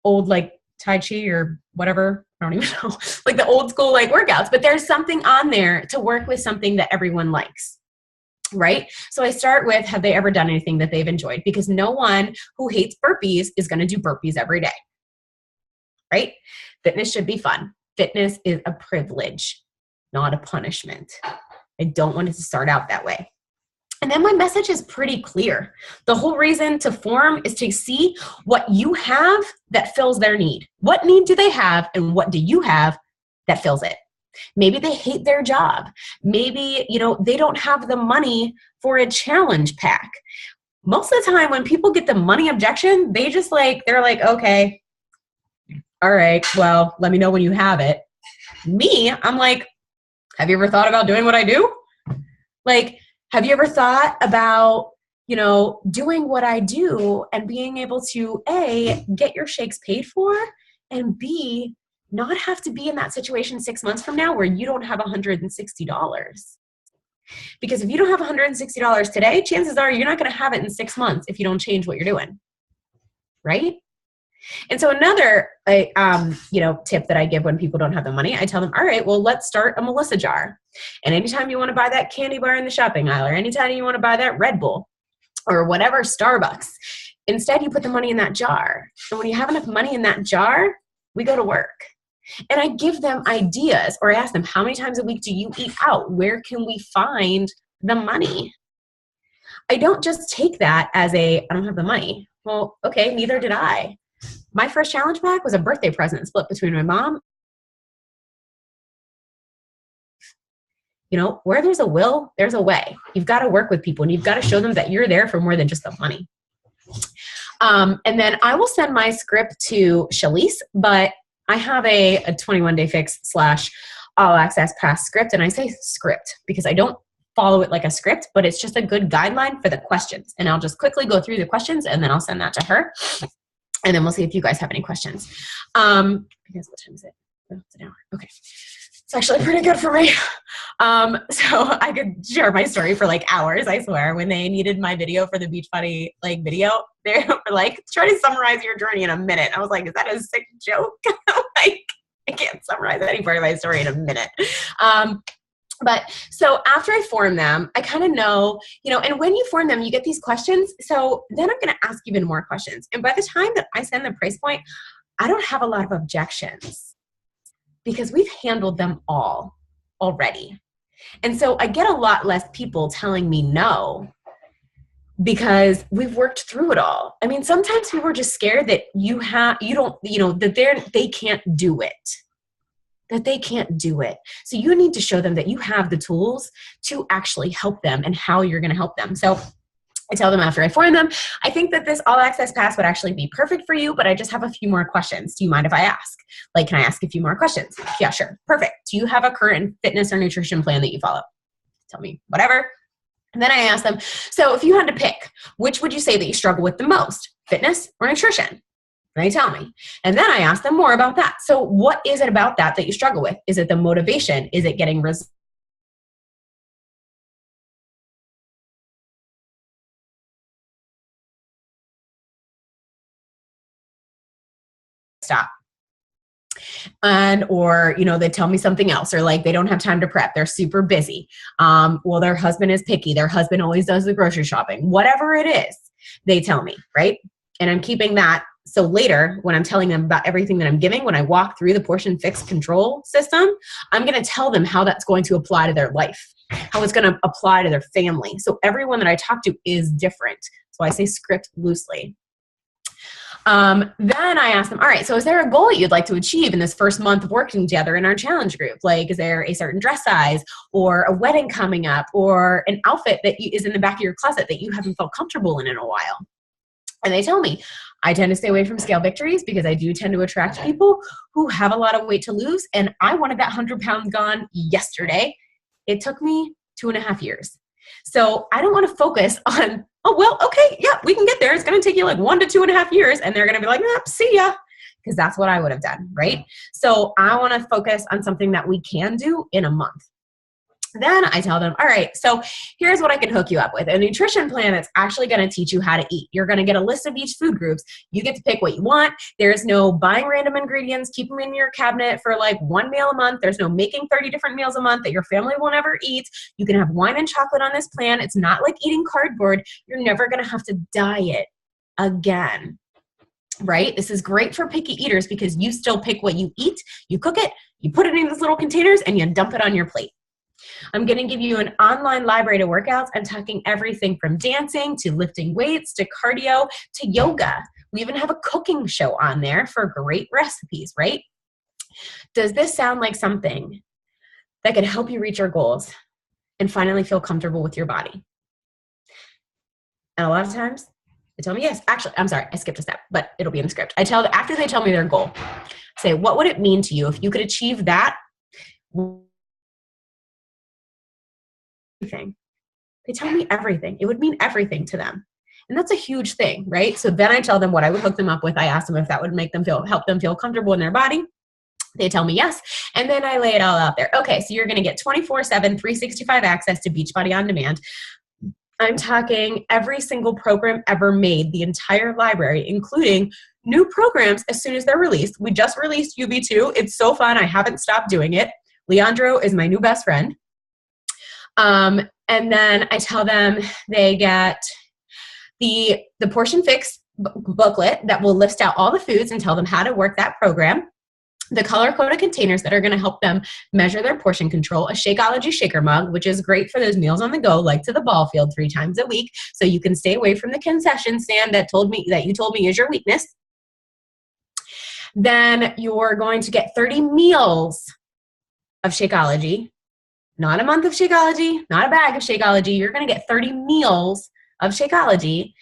old like Tai Chi or whatever, I don't even know, like the old school like workouts, but there's something on there to work with something that everyone likes, right? So I start with, have they ever done anything that they've enjoyed? Because no one who hates burpees is going to do burpees every day, right? Fitness should be fun. Fitness is a privilege, not a punishment. I don't want it to start out that way. And then my message is pretty clear. The whole reason to form is to see what you have that fills their need. What need do they have, and what do you have that fills it? Maybe they hate their job. Maybe, they don't have the money for a challenge pack. Most of the time when people get the money objection, they're like, okay, all right, well, let me know when you have it. Me, I'm like, have you ever thought about doing what I do? Like, have you ever thought about, doing what I do and being able to, A, get your shakes paid for, and B, not have to be in that situation 6 months from now where you don't have $160. Because if you don't have $160 today, chances are you're not going to have it in 6 months if you don't change what you're doing. Right? And so another, tip that I give when people don't have the money, I tell them, all right, well, let's start a Melissa jar. And anytime you want to buy that candy bar in the shopping aisle, or anytime you want to buy that Red Bull or whatever, Starbucks, instead you put the money in that jar. And when you have enough money in that jar, we go to work. And I give them ideas, or I ask them, how many times a week do you eat out? Where can we find the money? I don't just take that as I don't have the money. Well, okay, neither did I. My first challenge pack was a birthday present split between my mom. Where there's a will, there's a way. You've got to work with people, and you've got to show them that you're there for more than just the money. And then I will send my script to Shalise, but I have a 21-day fix / all access pass script. And I say script because I don't follow it like a script, but it's just a good guideline for the questions. And I'll just quickly go through the questions, and then I'll send that to her. And then we'll see if you guys have any questions. Because what time is it? Oh, it's an hour. Okay. It's actually pretty good for me. So I could share my story for hours, I swear. When they needed my video for the Beachbody video, they were like, try to summarize your journey in a minute. I was like, is that a sick joke? I can't summarize any part of my story in a minute. But so after I form them, I kind of know, and when you form them, you get these questions. So then I'm going to ask even more questions. And by the time that I send the price point, I don't have a lot of objections because we've handled them all already. And so I get a lot less people telling me no because we've worked through it all. I mean, sometimes people are just scared that they can't do it. That they can't do it. So you need to show them that you have the tools to actually help them and how you're going to help them. So I tell them after I form them, I think that this all access pass would actually be perfect for you, but I just have a few more questions. Do you mind if I ask? Can I ask a few more questions? Yeah, sure. Perfect. Do you have a current fitness or nutrition plan that you follow? Tell me whatever. And then I ask them, so if you had to pick, which would you say that you struggle with the most, fitness or nutrition? And they tell me. And then I ask them more about that. So what is it about that you struggle with? Is it the motivation? Is it getting results? Stop. Or they tell me something else, or they don't have time to prep. They're super busy. Well, their husband is picky. Their husband always does the grocery shopping. Whatever it is, they tell me, right? And I'm keeping that. So later, when I'm telling them about everything that I'm giving, when I walk through the portion fix control system, I'm going to tell them how that's going to apply to their life, how it's going to apply to their family. So everyone that I talk to is different. So I say script loosely. Then I ask them, all right, so is there a goal you'd like to achieve in this first month of working together in our challenge group? Is there a certain dress size or a wedding coming up or an outfit that is in the back of your closet that you haven't felt comfortable in a while? And they tell me, I tend to stay away from scale victories because I do tend to attract people who have a lot of weight to lose. And I wanted that 100 pounds gone yesterday. It took me 2.5 years. So I don't want to focus on, oh, well, okay, yeah, we can get there. It's going to take you 1 to 2.5 years. And they're going to be like, see ya. Because that's what I would have done, right? So I want to focus on something that we can do in a month. Then I tell them, all right, so here's what I can hook you up with. A nutrition plan that's actually going to teach you how to eat. You're going to get a list of each food groups. You get to pick what you want. There's no buying random ingredients. Keep them in your cabinet for 1 meal a month. There's no making 30 different meals a month that your family will never eat. You can have wine and chocolate on this plan. It's not like eating cardboard. You're never going to have to diet again. Right? This is great for picky eaters because you still pick what you eat. You cook it, you put it in these little containers, and you dump it on your plate. I'm going to give you an online library to workouts. I'm talking everything from dancing to lifting weights to cardio to yoga. We even have a cooking show on there for great recipes, right? Does this sound like something that can help you reach your goals and finally feel comfortable with your body? And a lot of times they tell me yes. Actually, I'm sorry, I skipped a step, but it'll be in the script. After they tell me their goal, say, what would it mean to you if you could achieve that? Everything. They tell me everything. It would mean everything to them. And that's a huge thing, right? So then I tell them what I would hook them up with. I ask them if that would help them feel comfortable in their body. They tell me yes. And then I lay it all out there. Okay, so you're going to get 24/7, 365 access to Beachbody On Demand. I'm talking every single program ever made, the entire library, including new programs as soon as they're released. We just released UB2. It's so fun. I haven't stopped doing it. Leandro is my new best friend. And then I tell them they get the Portion Fix booklet that will list out all the foods and tell them how to work that program. The color-coded containers that are going to help them measure their portion control, a Shakeology shaker mug, which is great for those meals on the go, like to the ball field 3 times a week, so you can stay away from the concession stand that you told me is your weakness. Then you're going to get 30 meals of Shakeology, not a month of Shakeology, not a bag of Shakeology. You're going to get 30 meals of Shakeology,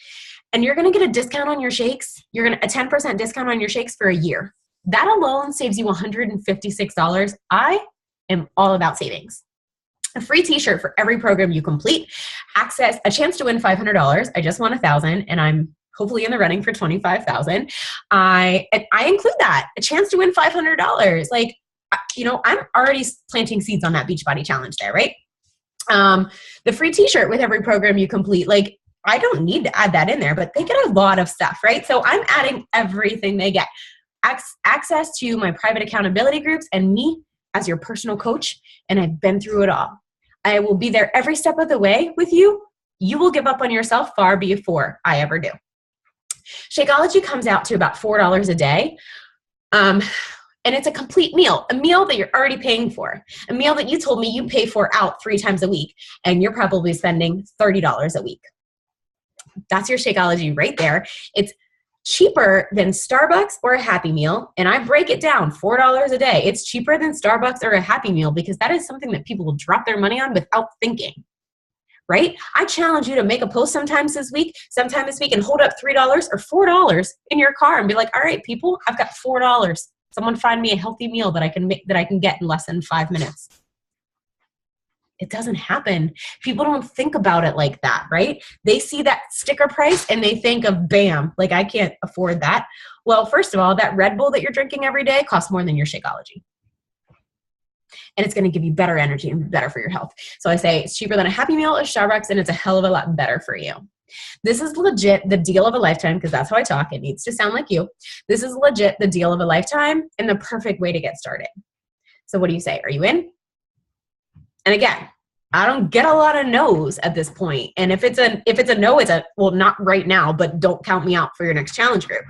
and you're going to get a discount on your shakes. You're going to a 10% discount on your shakes for a year. That alone saves you $156. I am all about savings. A free t-shirt for every program you complete, access, a chance to win $500. I just won $1,000 and I'm hopefully in the running for $25,000. I include that, a chance to win $500. Like, you know, I'm already planting seeds on that Beachbody challenge there, right? The free t-shirt with every program you complete, like I don't need to add that in there, but they get a lot of stuff, right? So I'm adding everything they get. Access to my private accountability groups and me as your personal coach, and I've been through it all. I will be there every step of the way with you. You will give up on yourself far before I ever do. Shakeology comes out to about $4 a day, and it's a complete meal, a meal that you're already paying for, a meal that you told me you pay for out 3 times a week, and you're probably spending $30 a week. That's your Shakeology right there. It's cheaper than Starbucks or a Happy Meal, and I break it down, $4 a day. It's cheaper than Starbucks or a Happy Meal because that is something that people will drop their money on without thinking, right? I challenge you to make a post sometime this week, and hold up $3 or $4 in your car and be like, all right, people, I've got $4. Someone find me a healthy meal that I can make, that I can get in less than 5 minutes. It doesn't happen. People don't think about it like that, right? They see that sticker price and they think of bam, like I can't afford that. Well, first of all, that Red Bull that you're drinking every day costs more than your Shakeology. And it's going to give you better energy and better for your health. So I say it's cheaper than a Happy Meal or Starbucks, and it's a hell of a lot better for you. This is legit the deal of a lifetime, because that's how I talk. It needs to sound like you. This is legit the deal of a lifetime and the perfect way to get started. So what do you say? Are you in? And again, I don't get a lot of no's at this point. And if it's a no, it's well, not right now, but don't count me out for your next challenge group.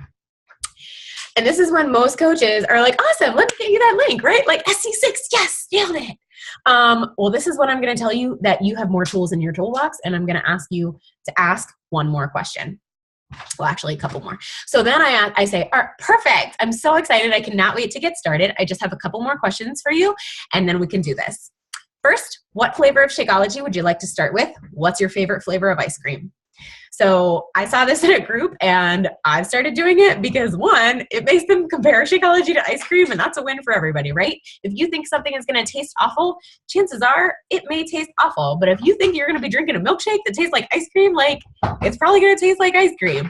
And this is when most coaches are like, awesome, let me get you that link, right? Like SC6, yes, nailed it. Well, this is what I'm going to tell you, that you have more tools in your toolbox, and I'm going to ask you to ask one more question. Well, actually a couple more. So then I say, all right, perfect. I'm so excited. I cannot wait to get started. I just have a couple more questions for you, and then we can do this. First, what flavor of Shakeology would you like to start with? What's your favorite flavor of ice cream? So I saw this in a group and I've started doing it because, one, it makes them compare Shakeology to ice cream, and that's a win for everybody, right? If you think something is going to taste awful, chances are it may taste awful. But if you think you're going to be drinking a milkshake that tastes like ice cream, like it's probably going to taste like ice cream.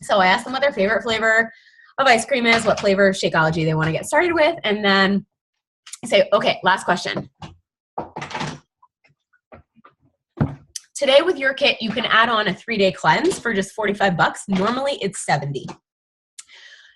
So I asked them what their favorite flavor of ice cream is, what flavor of Shakeology they want to get started with, and then I say, okay, last question. Today with your kit, you can add on a 3-day cleanse for just $45. Normally it's $70.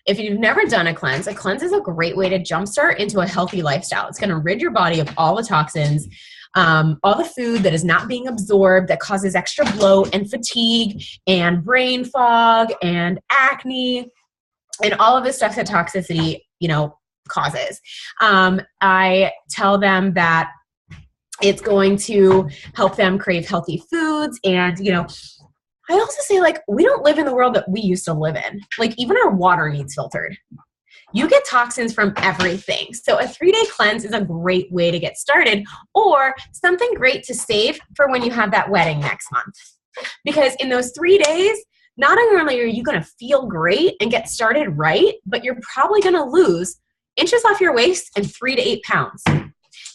If you've never done a cleanse is a great way to jumpstart into a healthy lifestyle. It's going to rid your body of all the toxins, all the food that is not being absorbed that causes extra bloat and fatigue and brain fog and acne and all of this stuff that toxicity, causes. I tell them that It's going to help them crave healthy foods. And, I also say, like, we don't live in the world that we used to live in. Like, even our water needs filtered. You get toxins from everything. So a 3-day cleanse is a great way to get started, or something great to save for when you have that wedding next month. Because in those 3 days, not only are you going to feel great and get started right, but you're probably going to lose inches off your waist and 3 to 8 pounds.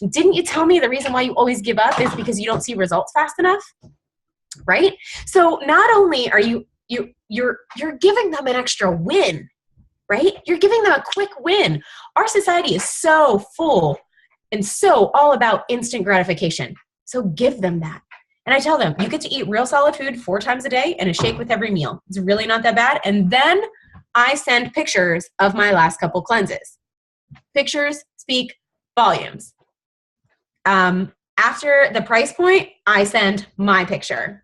Didn't you tell me the reason why you always give up is because you don't see results fast enough? Right? So not only are you're giving them an extra win, right? You're giving them a quick win. Our society is so full and so all about instant gratification. So give them that. And I tell them, you get to eat real solid food 4 times a day and a shake with every meal. It's really not that bad. And then I send pictures of my last couple cleanses. Pictures speak volumes. After the price point, I send my picture.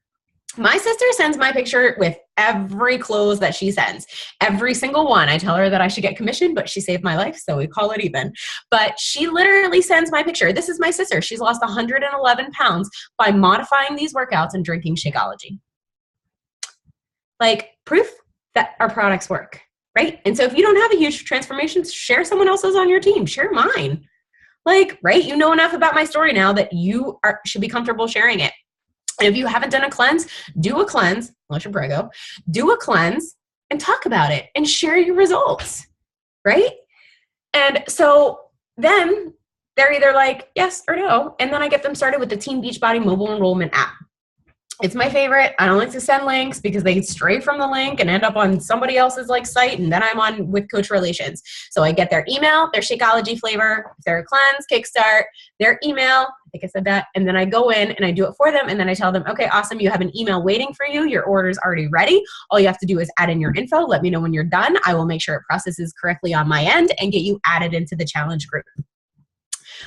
My sister sends my picture with every clothes that she sends. Every single one. I tell her that I should get commission, but she saved my life, so we call it even. But she literally sends my picture. This is my sister. She's lost 111 pounds by modifying these workouts and drinking Shakeology. Like, proof that our products work, right? And so if you don't have a huge transformation, share someone else's on your team. Share mine. Like, right? You know enough about my story now that you should be comfortable sharing it. And if you haven't done a cleanse, do a cleanse, unless you're Brego, do a cleanse and talk about it and share your results, right? And so then they're either like, yes or no. And then I get them started with the Team Beachbody mobile enrollment app. It's my favorite. I don't like to send links because they stray from the link and end up on somebody else's site, and then I'm on with Coach Relations. So I get their email, their Shakeology flavor, their cleanse, kickstart, their email. I think I said that. And then I go in and I do it for them. And then I tell them, okay, awesome. You have an email waiting for you. Your order's already ready. All you have to do is add in your info. Let me know when you're done. I will make sure it processes correctly on my end and get you added into the challenge group.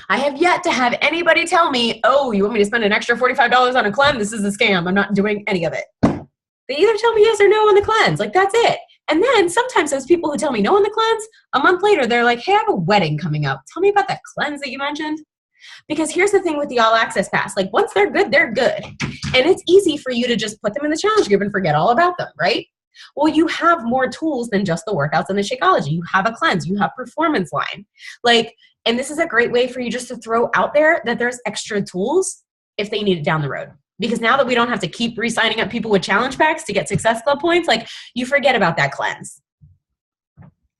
I have yet to have anybody tell me, oh, you want me to spend an extra $45 on a cleanse? This is a scam. I'm not doing any of it. They either tell me yes or no on the cleanse. Like, that's it. And then sometimes those people who tell me no on the cleanse, a month later, they're like, hey, I have a wedding coming up. Tell me about that cleanse that you mentioned. Because here's the thing with the All Access Pass. Like, once they're good, they're good. And it's easy for you to just put them in the challenge group and forget all about them, right? Well, you have more tools than just the workouts and the Shakeology. You have a cleanse. You have Performance Line. And this is a great way for you just to throw out there that there's extra tools if they need it down the road. Because now that we don't have to keep re-signing up people with challenge packs to get Success Club points, you forget about that cleanse,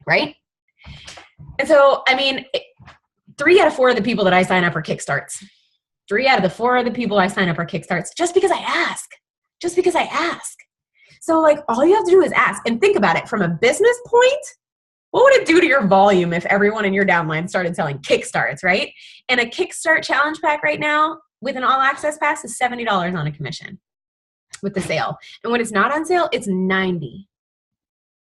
right? And so, 3 out of 4 of the people that I sign up are kickstarts. 3 out of the 4 of the people I sign up are kickstarts just because I ask. Just because I ask. So, all you have to do is ask. And think about it from a business point. What would it do to your volume if everyone in your downline started selling kickstarts, right? And a kickstart challenge pack right now with an all access pass is $70 on a commission with the sale. And when it's not on sale, it's $90.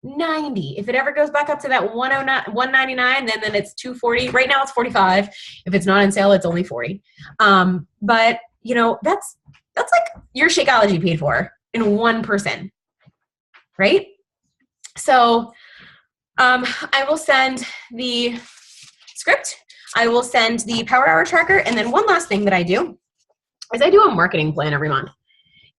If it ever goes back up to that $199, then it's $240. Right now it's $45. If it's not on sale, it's only $40. But that's like your Shakeology paid for in one person, right? So I will send the script. I will send the Power Hour tracker. And then one last thing that I do is I do a marketing plan every month.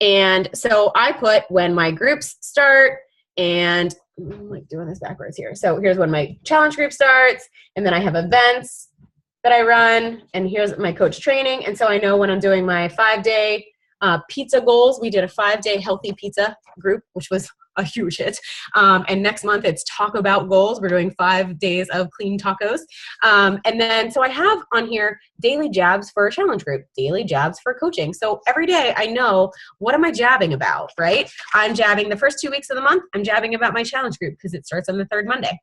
And so I put when my groups start, and I'm doing this backwards here. So here's when my challenge group starts. And then I have events that I run. And here's my coach training. And so I know when I'm doing my 5-day pizza goals. We did a 5-day healthy pizza group, which was a huge hit. And next month it's Talk About Goals. We're doing 5 days of clean tacos. And then, so I have on here daily jabs for a challenge group, daily jabs for coaching. So every day I know, what am I jabbing about, right? I'm jabbing the first 2 weeks of the month. I'm jabbing about my challenge group because it starts on the 3rd Monday.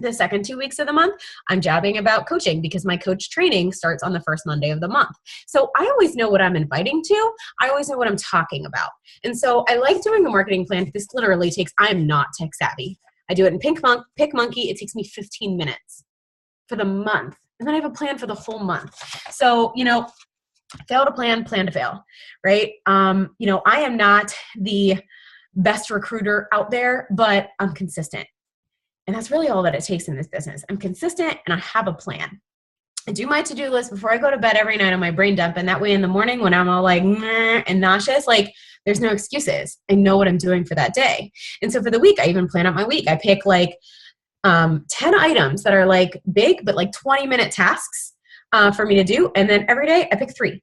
The second 2 weeks of the month, I'm jabbing about coaching because my coach training starts on the 1st Monday of the month. So I always know what I'm inviting to. I always know what I'm talking about. And so I like doing a marketing plan. This literally takes, I'm not tech savvy. I do it in PicMonkey. It takes me 15 minutes for the month. And then I have a plan for the whole month. So, fail to plan to fail, right? I am not the best recruiter out there, but I'm consistent. And that's really all that it takes in this business. I'm consistent and I have a plan. I do my to-do list before I go to bed every night on my brain dump. And that way in the morning when I'm all like meh and nauseous, like there's no excuses. I know what I'm doing for that day. And so for the week, I even plan out my week. I pick like 10 items that are like big, but like 20-minute tasks for me to do. And then every day I pick 3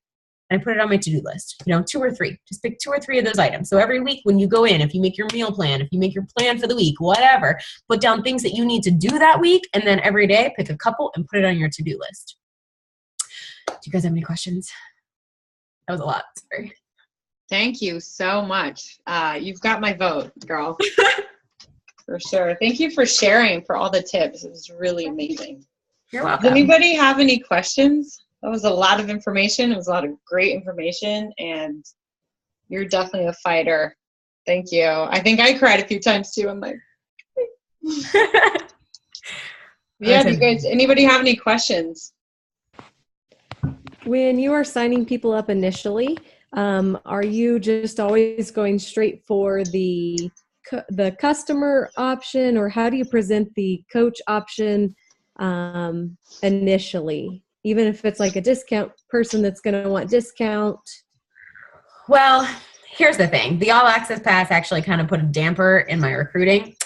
and I put it on my to-do list, 2 or 3, just pick 2 or 3 of those items. So every week when you go in, if you make your meal plan, if you make your plan for the week, whatever, put down things that you need to do that week. And then every day pick a couple and put it on your to-do list. Do you guys have any questions? That was a lot. Sorry. Thank you so much. You've got my vote, girl. For sure. Thank you for sharing, for all the tips. It was really amazing. You're welcome. Does anybody have any questions? That was a lot of information. It was a lot of great information, and you're definitely a fighter. Thank you. I think I cried a few times too. I'm like, yeah, do you guys, anybody have any questions? When you are signing people up initially, are you just always going straight for the customer option, or how do you present the coach option initially? Even if it's like a discount person that's going to want discount? Well, here's the thing. The All Access Pass actually kind of put a damper in my recruiting,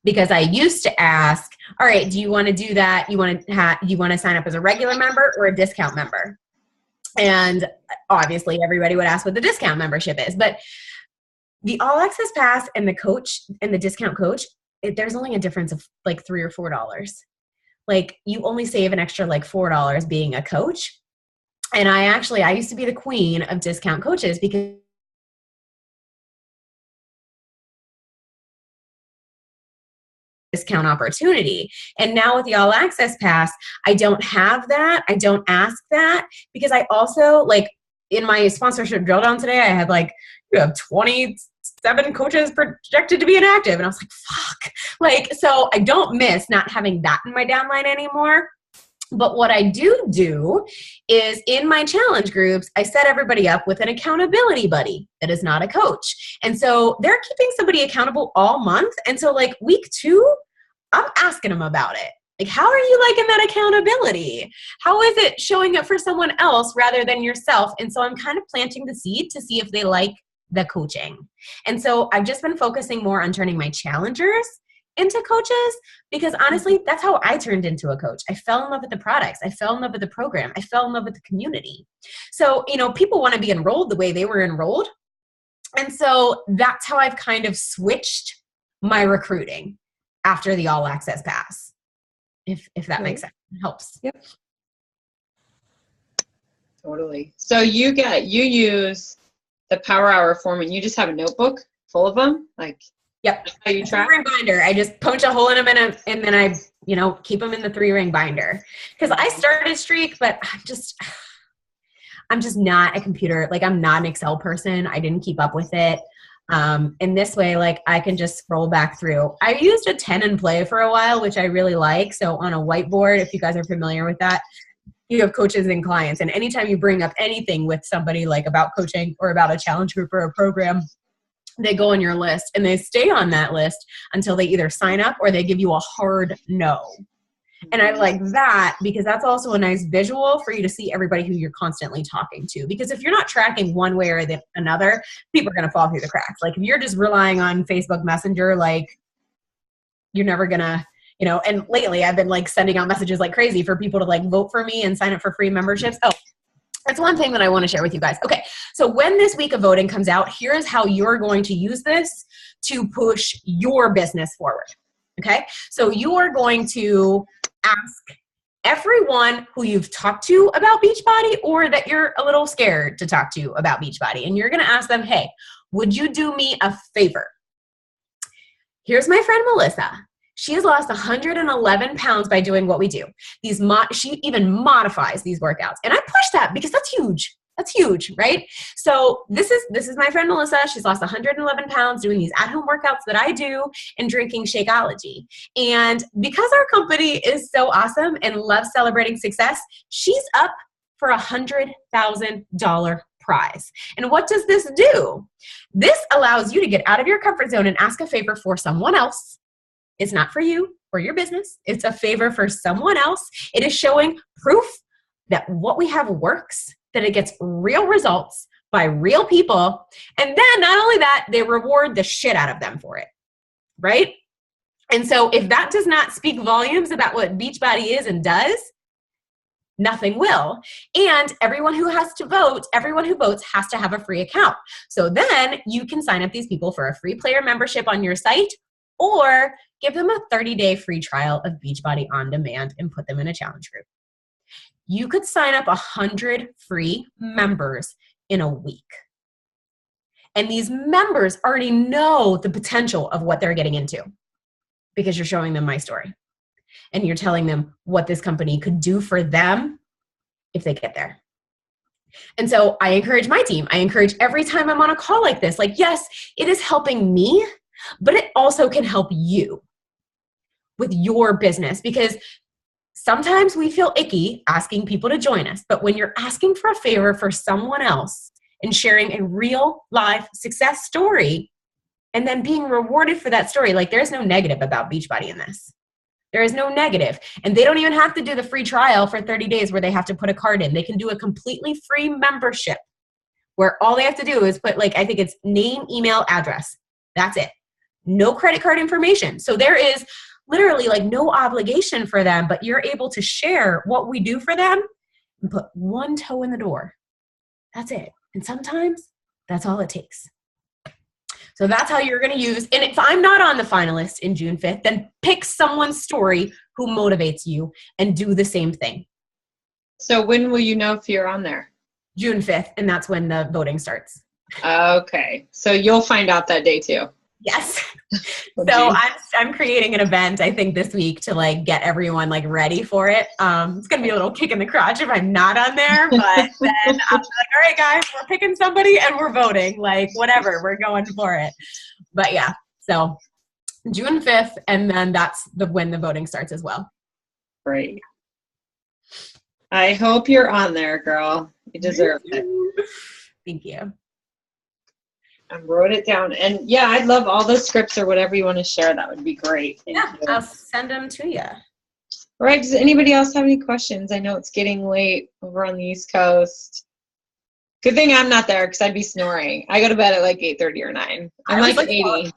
because I used to ask, all right, do you want to do that? You want to sign up as a regular member or a discount member? And obviously everybody would ask what the discount membership is, but the All Access Pass and the coach and the discount coach, there's only a difference of like $3 or $4. Like you only save an extra like $4 being a coach. And I used to be the queen of discount coaches because discount opportunity. And now with the All Access Pass, I don't have that. I don't ask that, because I also, like, in my sponsorship drill down today, I had like, you have 27 coaches projected to be inactive. And I was like, fuck. Like, so I don't miss not having that in my downline anymore. But what I do is in my challenge groups, I set everybody up with an accountability buddy that is not a coach. And so they're keeping somebody accountable all month. And so like week 2, I'm asking them about it. Like, how are you liking that accountability? How is it showing up for someone else rather than yourself? And so I'm kind of planting the seed to see if they like the coaching. And so I've just been focusing more on turning my challengers into coaches, because honestly, that's how I turned into a coach. I fell in love with the products. I fell in love with the program. I fell in love with the community. So, people want to be enrolled the way they were enrolled. And so that's how I've kind of switched my recruiting after the All Access Pass, if that makes sense. It helps. Yep. Totally. So you use the Power Hour form and you just have a notebook full of them? Like, yep. How you track? 3-ring binder. I just punch a hole in them and then I, keep them in the 3-ring binder. Because I started Streak, but I'm just not a computer. Like, I'm not an Excel person. I didn't keep up with it. In this way, like, I can just scroll back through. I used a 10 and play for a while, which I really like. So on a whiteboard, if you guys are familiar with that, you have coaches and clients. And anytime you bring up anything with somebody, like about coaching or about a challenge group or a program, they go on your list and they stay on that list until they either sign up or they give you a hard no. And I like that because that's also a nice visual for you to see everybody who you're constantly talking to. Because if you're not tracking one way or another, people are going to fall through the cracks. Like if you're just relying on Facebook Messenger, like you're never going to, and lately I've been like sending out messages like crazy for people to like vote for me and sign up for free memberships. Oh, that's one thing that I want to share with you guys. Okay, so when this week of voting comes out, here's how you're going to use this to push your business forward. Okay, so you are going to ask everyone who you've talked to about Beachbody or that you're a little scared to talk to about Beachbody, and you're going to ask them, hey, would you do me a favor? Here's my friend Melissa. She has lost 111 pounds by doing what we do. She even modifies these workouts. And I push that because that's huge. That's huge, right? So this is my friend Melissa. She's lost 111 pounds doing these at-home workouts that I do and drinking Shakeology. And because our company is so awesome and loves celebrating success, she's up for a $100,000 prize. And what does this do? This allows you to get out of your comfort zone and ask a favor for someone else. It's not for you or your business. It's a favor for someone else. It is showing proof that what we have works, that it gets real results by real people. And then not only that, they reward the shit out of them for it, right? And so if that does not speak volumes about what Beachbody is and does, nothing will. And everyone who votes has to have a free account. So then you can sign up these people for a free player membership on your site, or give them a 30-day free trial of Beachbody on demand and put them in a challenge group. You could sign up 100 free members in a week. And these members already know the potential of what they're getting into because you're showing them my story. And you're telling them what this company could do for them if they get there. And so I encourage my team. I encourage every time I'm on a call like this, like, yes, it is helping me, but it also can help you with your business, because sometimes we feel icky asking people to join us. But when you're asking for a favor for someone else and sharing a real life success story and then being rewarded for that story, like, there's no negative about Beachbody in this. There is no negative. And they don't even have to do the free trial for 30 days where they have to put a card in. They can do a completely free membership where all they have to do is put, like, I think it's name, email, address. That's it. No credit card information. So there is literally like no obligation for them, but you're able to share what we do for them and put one toe in the door. That's it. And sometimes that's all it takes. So that's how you're going to use. And if I'm not on the finalist in June 5th, then pick someone's story who motivates you and do the same thing. So when will you know if you're on there? June 5th. And that's when the voting starts. Okay. So you'll find out that day too. Yes. So I'm creating an event, I think, this week to like get everyone like ready for it. It's going to be a little kick in the crotch if I'm not on there, but then I'm like, all right, guys, we're picking somebody and we're voting, like whatever, we're going for it. But yeah, so June 5th, and then that's when the voting starts as well. Great. I hope you're on there, girl. You deserve it. Thank you. I wrote it down. And yeah, I'd love all the scripts or whatever you want to share. That would be great. Thank you. I'll send them to you. All right. Does anybody else have any questions? I know it's getting late over on the East Coast. Good thing I'm not there because I'd be snoring. I go to bed at like 8:30 or 9. I'm like 80.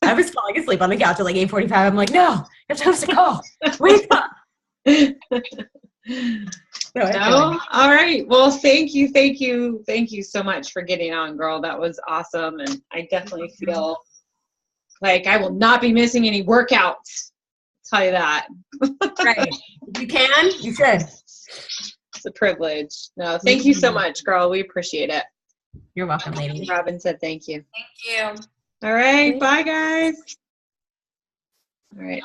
I was falling asleep on the couch at like 8:45. I'm like, no, you have to host a call. Wake up. No? All right. Well, thank you so much for getting on, girl. That was awesome. And I definitely feel like I will not be missing any workouts. I'll tell you that. Right. If you can, you should. It's a privilege. No, thank you so much, girl. We appreciate it. You're welcome, lady. Robin said thank you. Thank you. All right. Bye, guys. All right.